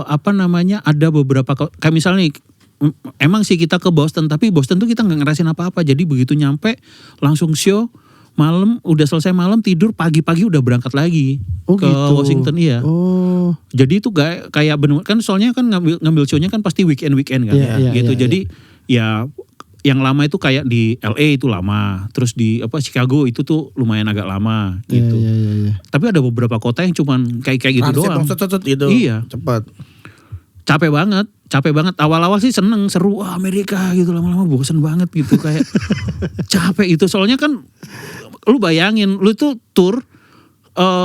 apa namanya ada beberapa kayak misalnya nih, emang sih kita ke Boston tapi Boston tuh kita nggak ngerasain apa-apa. Jadi begitu nyampe langsung show malam, udah selesai malam tidur, pagi-pagi udah berangkat lagi ke Washington iya. Oh. Jadi itu kayak bener kan soalnya kan ngambil show-nya kan pasti weekend kan Iya, gitu. iya, Jadi ya yang lama itu kayak di LA itu lama, terus di Chicago itu tuh lumayan agak lama gitu. Iya. Tapi ada beberapa kota yang cuman kayak gitu Transit doang. dong, gitu. Iya. Cepat. Capek banget. Awal-awal sih seneng, seru, wah Amerika gitu, lama-lama bosen banget gitu kayak capek itu. Soalnya kan lu bayangin, lu tuh tour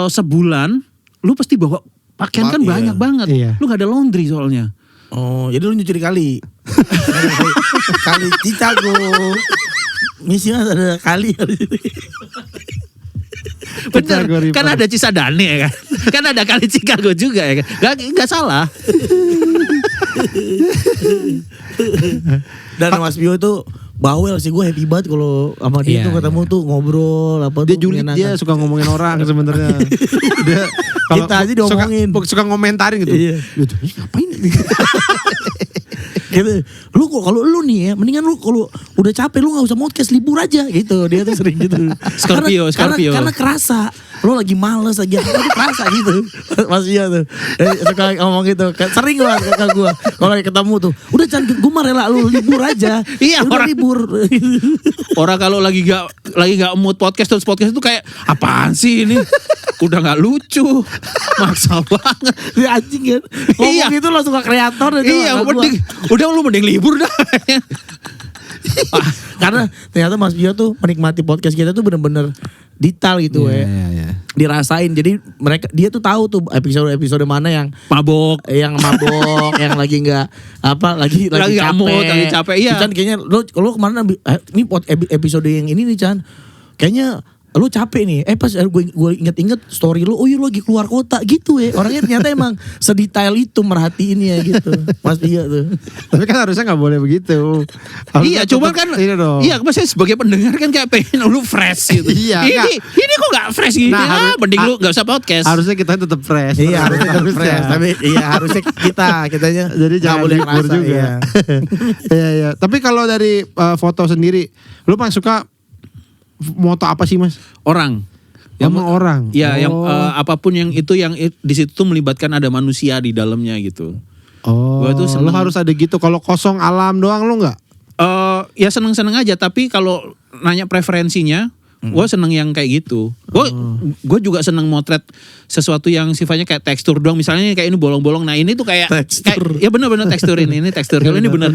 sebulan, lu pasti bawa pakaian kan Iya. banyak banget. Iya. Lu gak ada laundry soalnya. Oh, jadi lu nyuci di kali. Kali Chicago. Misinya ada kali. Chicago Bener, River. kan ada Cisadane ya kan. Kan ada kali Chicago juga ya kan. Gak salah. Dan Mas Bio tuh bawel sih, gue happy banget kalau sama dia Iya, tuh ketemu tuh ngobrol apa Dia tuh julid, dia menyenangkan. suka ngomongin orang sebenarnya. Dia kalau Kita aja diomongin. suka ngomentarin gitu. Iya. Gitu, "Ih, ngapain? Gitu. Lu kok kalau lu nih ya, mendingan lu kalau udah capek lu nggak usah podcast, libur aja gitu. Dia tuh sering gitu. Scorpio. Karena kerasa. Lu lagi males lagi apa tuh kerasa gitu. Mas Bio tuh. Suka ngomong gitu. Sering lah kakak gua. Kalau lagi ketemu tuh, udah jangan gua mah rela lu libur aja. Iya, Udah orang- libur. Orang kalau lagi gak mood podcast terus podcast itu kayak apaan sih ini? Udah gak lucu. Maksa banget. Dia anjing kan. Ngomong Iya. gitu langsung ke kreator. Iya, mending libur dah. Karena ternyata Mas Bio tuh menikmati podcast kita tuh bener-bener detail gitu ya. Iya. Dirasain. Jadi dia tuh tahu tuh episode mana yang Mabok. mabok, yang lagi nggak lagi Lagi nggak capek. mood, lagi capek, iya. Chan kayaknya lo kemarin ini episode yang ini nih Chan. Kayaknya lu capek nih. Pas gue inget-inget story lu, oh iya lu lagi keluar kota gitu ya. Orangnya ternyata emang sedetail itu merhatiin ya gitu. Mas Bio tuh. Tapi kan harusnya nggak boleh begitu. Iya, cuma kan ini dong. iya, maksudnya sebagai pendengar kan kayak pengen lu fresh gitu. Iya, ini kok gak fresh gini? Nah, Mending lu gak usah podcast. Harusnya kita tetap fresh. Iya harusnya tetap fresh. Tapi iya harusnya kitanya Jadi nggak jangan boleh libur ngerasa, juga. iya. Iya. Tapi kalau dari foto sendiri, lu paling suka moto apa sih Mas? Orang. Emang orang. Ya, yang Oh. apapun yang di situ tuh melibatkan ada manusia di dalamnya gitu. Oh, Gua tuh lu seneng. harus ada gitu. Kalau kosong alam doang lu nggak? Ya seneng-seneng aja, tapi kalau nanya preferensinya, Gue seneng yang kayak gitu. Gue juga seneng motret sesuatu yang sifatnya kayak tekstur doang. Misalnya kayak ini bolong-bolong. Nah ini tuh kayak ya benar-benar tekstur ini tekstur. Kalau ini benar,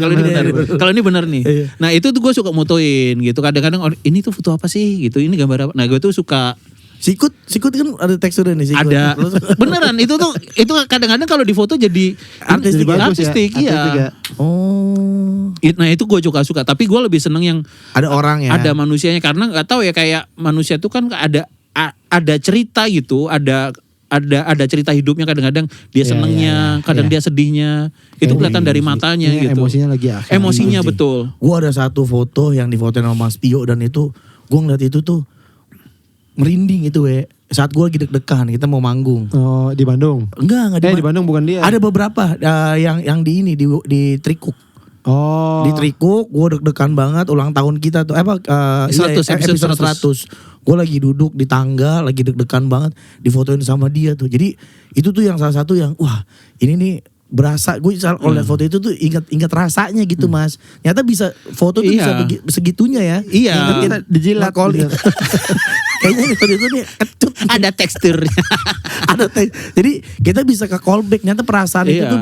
kalau ini benar nih. Nah itu tuh gue suka motoin gitu. Kadang-kadang ini tuh foto apa sih gitu. Ini gambar apa? Nah gue tuh suka. Sikut kan ada teksturnya nih sikut. Ada. Beneran itu kadang-kadang kalau di foto jadi artistik ya. Oh. Nah itu gue juga suka. Tapi gue lebih seneng yang Ada orang ya. ada manusianya, karena nggak tahu ya, kayak manusia itu kan ada cerita gitu, ada cerita hidupnya. Kadang-kadang dia senengnya, kadang dia sedihnya. Itu kelihatan dari matanya gitu. Emosinya lagi Emosinya betul. Gue ada satu foto yang difotoin sama Mas Pio, dan itu gue ngeliat itu tuh merinding itu saat gue lagi deg-degan kita mau manggung. Oh di Bandung? Enggak Di Bandung bukan dia. Ada beberapa yang di ini di Trikuk. Oh. Di Trikuk gue deg-degan banget, ulang tahun kita tuh episode 100. Gue lagi duduk di tangga, lagi deg-degan banget, difotoin sama dia tuh. Jadi itu tuh yang salah satu yang wah ini nih berasa, gue kalau lihat foto itu tuh ingat rasanya gitu Mas. Nyata bisa foto tuh bisa segitunya ya. Iya. Kita dijilat kayaknya foto itu nih kecut. Ada teksturnya. Jadi kita bisa ke callback, nyata perasaan itu tuh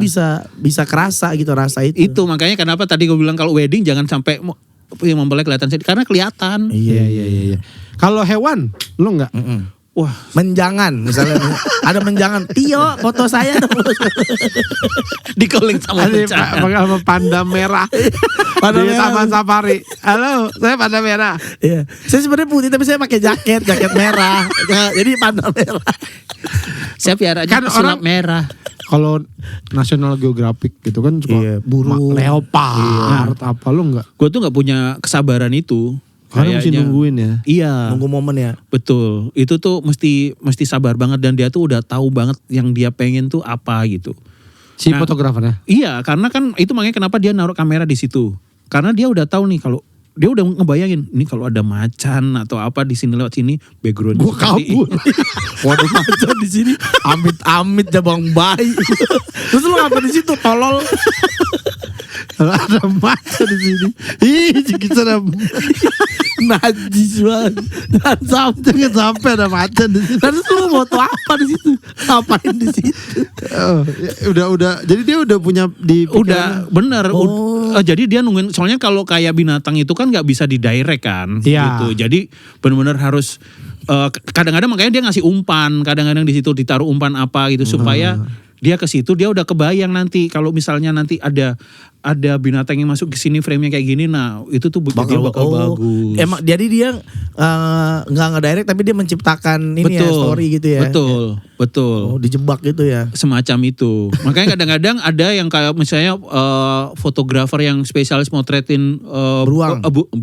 bisa kerasa gitu, rasa itu. Itu makanya kenapa tadi gue bilang kalau wedding jangan sampai mempelai kelihatan sedih, karena kelihatan. Iya. Kalau hewan lu enggak? Wah, menjangan misalnya ada menjangan, Tio foto saya dong. di calling sama bencana. Sama panda merah Panda di merah. Taman Safari. Halo, saya panda merah. Iya. Saya sebenarnya putih tapi saya pakai jaket merah. Jadi panda merah. Saya piaranya Kan pesulap orang- merah. Kalau National Geographic gitu kan suka burung. leopard apa lu enggak? Gue tuh nggak punya kesabaran itu. Karena mesti Kayaknya. nungguin ya. Iya. Nunggu momen ya. Betul. Itu tuh mesti sabar banget, dan dia tuh udah tahu banget yang dia pengen tuh apa gitu. Si Nah, fotografernya. Iya, karena kan itu makanya kenapa dia naruh kamera di situ. Karena dia udah tahu nih, kalau dia udah ngebayangin ini kalau ada macan atau apa di sini lewat sini background. Gua kabur. Waduh macan di sini. Amit-amit jabang bayi. Terus lu ngapa di situ tolol? Ada macan di sini. Ih, kita ada Najis banget. Dan jangan sampai ada macan di sini. terus lu mau foto apa di situ? Ngapain di situ? Oh, ya, udah. Jadi dia udah punya di Udah bener. Jadi dia nungguin, soalnya kalau kayak binatang itu kan nggak bisa didirect kan. Iya. Gitu. Jadi benar-benar harus kadang-kadang makanya dia ngasih umpan. Kadang-kadang di situ ditaruh umpan apa gitu supaya dia ke situ, dia udah kebayang nanti kalau misalnya nanti ada binatang yang masuk ke sini frame-nya kayak gini, nah itu tuh bakal bagus. Emang jadi dia nggak ngedirect tapi dia menciptakan ini ya story gitu ya. Betul. Oh, dijebak gitu ya. Semacam itu. Makanya kadang-kadang ada yang kayak misalnya fotografer yang spesialis motretin burung misalnya.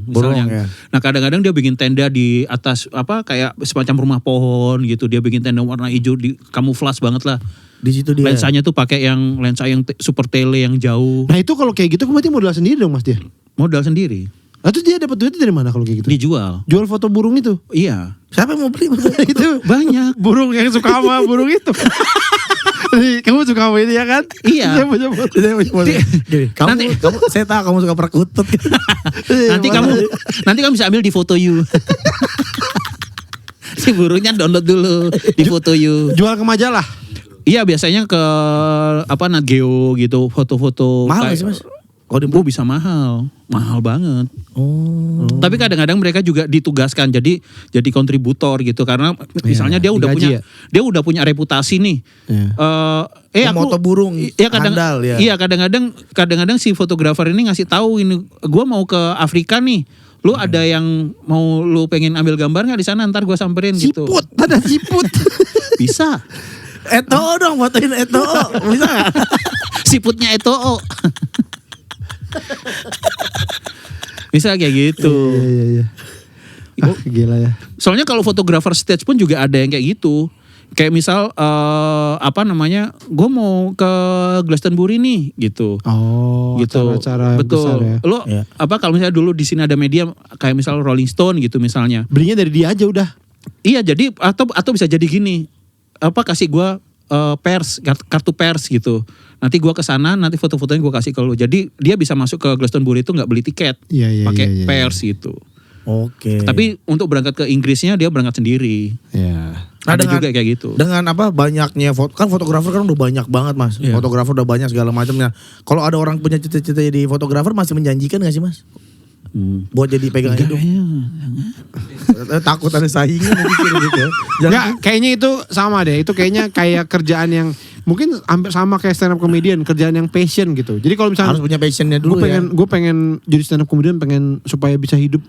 Burung, ya. Nah kadang-kadang dia bikin tenda di atas apa kayak semacam rumah pohon gitu. Dia bikin tenda warna hijau, di kamuflas banget lah. Di situ dia. Lensanya tuh pakai yang lensa yang super tele yang jauh. Nah itu kalau kayak gitu berarti modal sendiri dong Mas dia. Modal sendiri. Nah terus dia dapat duitnya dari mana kalau kayak gitu? Dijual. Jual foto burung itu. Iya. Siapa yang mau beli? Itu Banyak. burung yang suka sama burung itu. Kamu suka sama ini ya kan? Iya. Saya punya foto. Gini, saya tahu kamu suka perkutut. nanti kamu bisa ambil di foto you. Si burungnya download dulu di foto you. Jual ke majalah. Iya biasanya ke apa Nat Geo gitu, foto-foto. Mahal kayak- sih Mas? Oh bisa mahal banget. Oh. Tapi kadang-kadang mereka juga ditugaskan jadi kontributor gitu, karena misalnya dia udah digaji punya ya? dia udah punya reputasi nih. Moto burung Iya handal ya. Iya kadang-kadang si fotografer ini ngasih tahu ini, gue mau ke Afrika nih. Lu ada yang mau lu pengen ambil gambar nggak di sana? Ntar gue samperin gitu. Ciput, ada ciput. Bisa. Eto dong, fotoin Eto. Bisa gak? Siputnya itu. Bisa kayak gitu. Iya. Gila ya. Soalnya kalau fotografer stage pun juga ada yang kayak gitu. Kayak misal gue mau ke Glastonbury nih gitu. Oh, Gitu. acara-acara Betul. besar ya. Lo kalau misalnya dulu di sini ada media kayak misal Rolling Stone gitu misalnya. Belinya dari dia aja udah. Iya, jadi atau bisa jadi gini. Kasih gue kartu pers gitu. Nanti gue kesana, nanti foto-fotonya gue kasih ke lo. Jadi dia bisa masuk ke Glastonbury itu nggak beli tiket, Iya, pakai iya. pers gitu. Oke. Tapi untuk berangkat ke Inggrisnya dia berangkat sendiri. Ya. Ada dengan- juga kayak gitu. Dengan apa banyaknya fotografer kan udah banyak banget mas. Iya. Fotografer udah banyak segala macamnya. Kalau ada orang punya cita-cita jadi fotografer masih menjanjikan gak sih mas? Buat jadi pegangan hidup. Takut ada saingan gitu ya. Enggak, kayaknya itu sama deh. Itu kayaknya kayak kerjaan yang mungkin hampir sama kayak stand up comedian, kerjaan yang passion gitu. Jadi kalau misalnya Harus punya passionnya dulu gue pengen jadi stand up comedian, pengen supaya bisa hidup.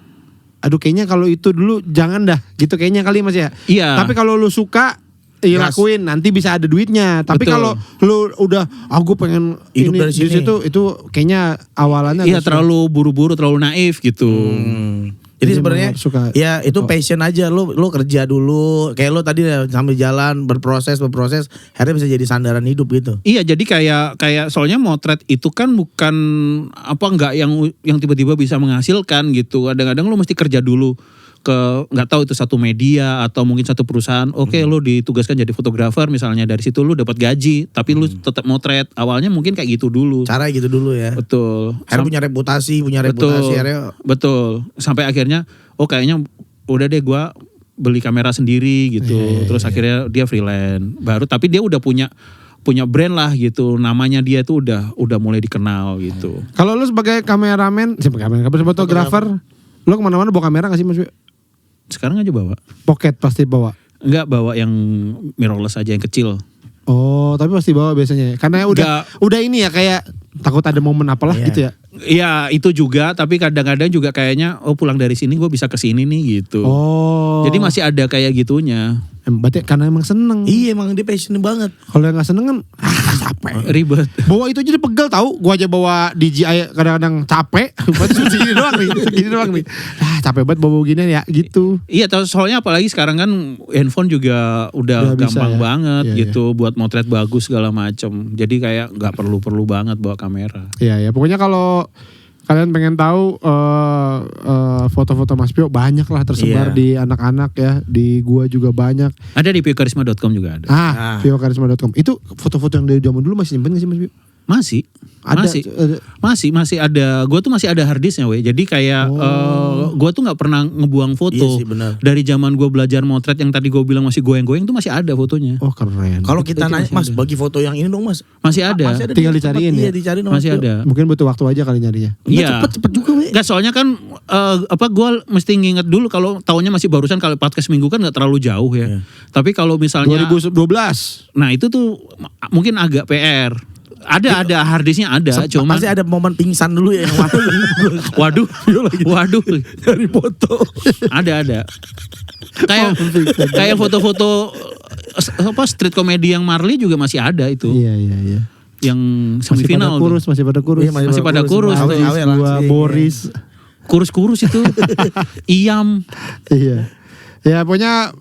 Aduh kayaknya kalau itu dulu jangan dah gitu kayaknya kali Mas ya. Iya. Tapi kalau lu suka ya Gas. lakuin, nanti bisa ada duitnya. Tapi Betul. kalau lu udah gue pengen Hidup ini dari di sini. situ itu kayaknya awalannya Iya agak terlalu buru-buru, terlalu naif gitu. Jadi Jadi sebenarnya emang suka- ya itu passion aja lu kerja dulu kayak lu tadi sambil jalan berproses akhirnya bisa jadi sandaran hidup gitu. Iya, jadi kayak soalnya motret itu kan bukan nggak yang tiba-tiba bisa menghasilkan gitu. Kadang-kadang lu mesti kerja dulu ke nggak tahu itu satu media atau mungkin satu perusahaan. Oke, lu ditugaskan jadi fotografer misalnya, dari situ lu dapat gaji, tapi lu tetap motret. Awalnya mungkin kayak gitu dulu. Cara gitu dulu ya. Betul. Akhirnya punya reputasi akhirnya Betul. Sampai akhirnya kayaknya udah deh gua beli kamera sendiri gitu. Terus akhirnya dia freelance. Baru tapi dia udah punya brand lah gitu. Namanya dia tuh udah mulai dikenal gitu. Kalau lu sebagai kameramen, sebagai fotografer, lu kemana-mana bawa kamera gak sih Mas? Sekarang aja bawa. Pocket pasti bawa. Enggak bawa yang mirrorless aja yang kecil. Oh, tapi pasti bawa biasanya. Karena udah ini ya kayak takut ada momen apalah Iya. gitu ya. Iya itu juga, tapi kadang-kadang juga kayaknya pulang dari sini gue bisa ke sini nih gitu. Oh. Jadi masih ada kayak gitunya. Berarti karena emang seneng. iya emang dia passion banget. Kalau yang gak seneng kan capek. Ribet. Bawa itu aja pegel tahu. Gua aja bawa DJI kadang-kadang capek. Buat segini doang nih. Capek banget bawa gini ya gitu. Iya, soalnya apalagi sekarang kan handphone juga udah Udah bisa gampang ya. banget Iya, gitu buat motret bagus segala macem. Jadi kayak nggak perlu banget bawa kamera. Iya ya. Pokoknya kalau kalian pengen tahu foto-foto Mas Pio banyak lah tersebar Iya. di anak-anak ya. Di gua juga banyak. Ada di piokarisma.com juga ada. Piokarisma.com. Itu foto-foto yang dari zaman dulu masih nyimpen gak sih Mas Pio? Masih. Ada, Masih ada. Gue tuh masih ada harddisknya, weh. Jadi kayak gue tuh nggak pernah ngebuang foto. Iya sih, benar. Dari zaman gue belajar motret yang tadi gue bilang masih goyang-goyang tuh masih ada fotonya. Oh keren. Kalau kita nanya masih mas ada. bagi foto yang ini dong mas. Masih ada. Tinggal dicariin ya? Iya dicariin Masih ada. Mungkin butuh waktu aja kali nyarinya. Iya. Cepet juga weh. Enggak, soalnya kan gue mesti nginget dulu kalau tahunnya masih barusan, kalau podcast minggu kan nggak terlalu jauh ya. Iya. Tapi kalau misalnya 2012. nah itu tuh mungkin agak PR. Ada harddisknya ada, cuma Pasti ada momen pingsan dulu ya yang mana. waduh Dari foto. ada. Kayak foto-foto street comedy yang Marley juga masih ada itu. Iya. Yang Masih semifinal. pada kurus. Iya, Masih pada kurus. Awe, tuh. awe Gua langsing. Boris. Kurus-kurus itu. Iam. Iya. Ya pokoknya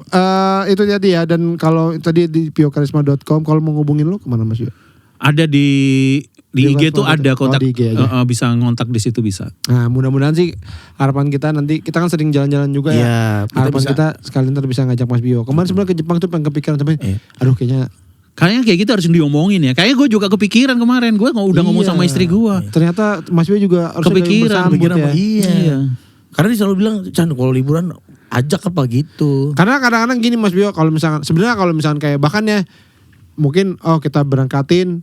itu tadi ya. Dan kalau tadi di piokarisma.com kalau mau ngubungin lu kemana Mas Yo? Ada di IG tuh ada kontak. di IG aja. Bisa ngontak di situ bisa. Nah mudah-mudahan sih harapan kita nanti, kita kan sering jalan-jalan juga Iya, ya. kita Harapan bisa- kita sekalian ntar bisa ngajak Mas Bio. Kemarin sebenarnya ke Jepang tuh pengen kepikiran tapi aduh kayaknya Kayaknya kayak gitu harus diomongin ya. Kayaknya gue juga kepikiran kemarin. Gue udah ngomong Iya. sama istri gue. ternyata Mas Bio juga harus Kepikiran, Iya. Karena dia selalu bilang, Chan kalau liburan ajak apa gitu. Karena kadang-kadang gini Mas Bio, kalau misalkan sebenarnya kalau misalkan kayak bahkan ya mungkin kita berangkatin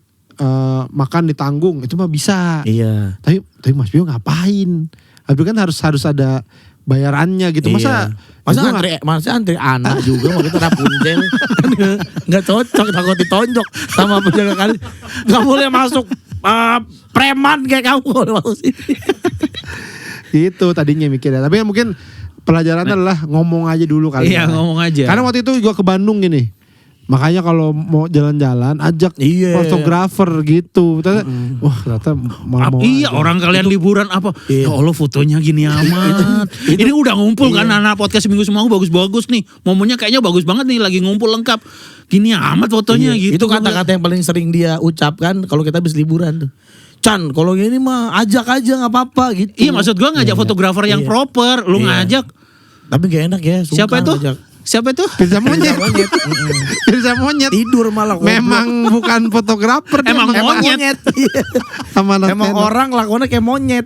makan ditanggung itu mah bisa. Iya. Tapi Mas Bio ngapain? Tapi kan harus ada bayarannya gitu. Masa Iya. Masa antri anak juga mau kita Rapunzel. Nggak cocok, takut ditonjok sama penjaga kali. Nggak boleh masuk preman kayak kamu kalau masuk sini. itu tadinya mikirnya. Tapi mungkin pelajarannya adalah ngomong aja dulu kali. Iya, ya. ngomong aja. Karena waktu itu gua ke Bandung gini. Makanya kalau mau jalan-jalan ajak Iya. fotografer gitu. Ternyata mau Iya, orang kalian liburan apa? Ya Allah, fotonya gini amat. Ini udah ngumpul kan anak podcast minggu semua bagus-bagus nih. Momennya kayaknya bagus banget nih, lagi ngumpul lengkap. Gini amat fotonya gitu. Itu kata-kata yang paling sering dia ucapkan kalau kita habis liburan tuh. Chan, kalau gini mah ajak aja nggak apa-apa gitu. Iya, maksud gua ngajak fotografer yang proper. Lu ngajak Tapi gak enak ya. siapa itu? Ngajak. Siapa itu? Pirsa monyet. Pirsa monyet. Tidur malah. goblok. Memang bukan fotografer. dia Emang monyet. Sama anak Emang stand up. orang lakonnya kayak monyet.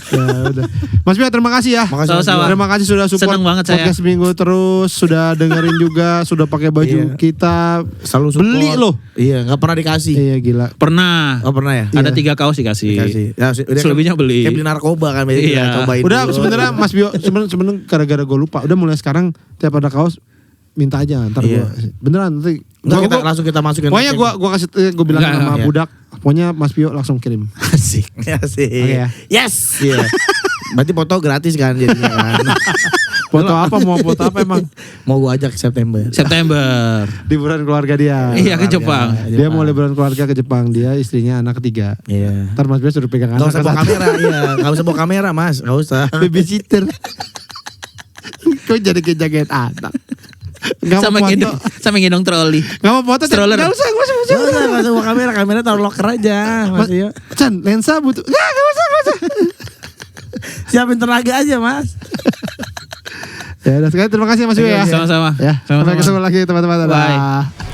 Ya udah. Mas Pio terima kasih ya. Makasih, Mas Sama-sama. Pio. Terima kasih sudah support Seneng banget saya. podcast Minggu terus, sudah dengerin juga, sudah pakai baju Iya. kita. Selalu support. Beli loh. Iya, nggak pernah dikasih. Iya gila. Pernah. Oh pernah ya? Ada 3 kaos dikasih. Dikasih. Ya, udah Selebihnya beli. Kayak beli narkoba kan biasanya. Iya. Cobain Udah dulu. sebenarnya Mas Bio sebenarnya gara-gara gue lupa. Udah mulai sekarang tiap ada kaos minta aja ntar Iya. gue beneran nanti. Nggak, langsung kita masukin. Pokoknya gue kasih gue bilang Enggak, sama iya. budak. Pokoknya Mas Bio langsung kirim. Asik. Asik. Oke ya. Yes. Iya. Berarti foto gratis kan jadinya kan. Foto apa mau foto apa emang? Mau gue ajak September. September. Liburan keluarga dia. Iya ke Jepang. Dia mau liburan keluarga ke Jepang. Dia istrinya anak ketiga. Iya. Ntar Mas Bio suruh pegang Gak anak usah ke bawa satu. kamera, iya. Gak usah bawa kamera mas, gak usah. Babysitter. Kok jadi kayak jaget anak? Gak Sama mau gendong, foto. sama gendong troli. Gak mau foto. Stroller. Gak usah. Gak usah bawa kamera, kamera taruh locker aja mas. Iya. Chan, lensa butuh. Gak usah. Siapin tenaga aja mas. Ya udah sekali terima kasih Mas Bio ya. Sama-sama. Ya, sampai Sama-sama. ketemu lagi teman-teman. Dadah. Bye.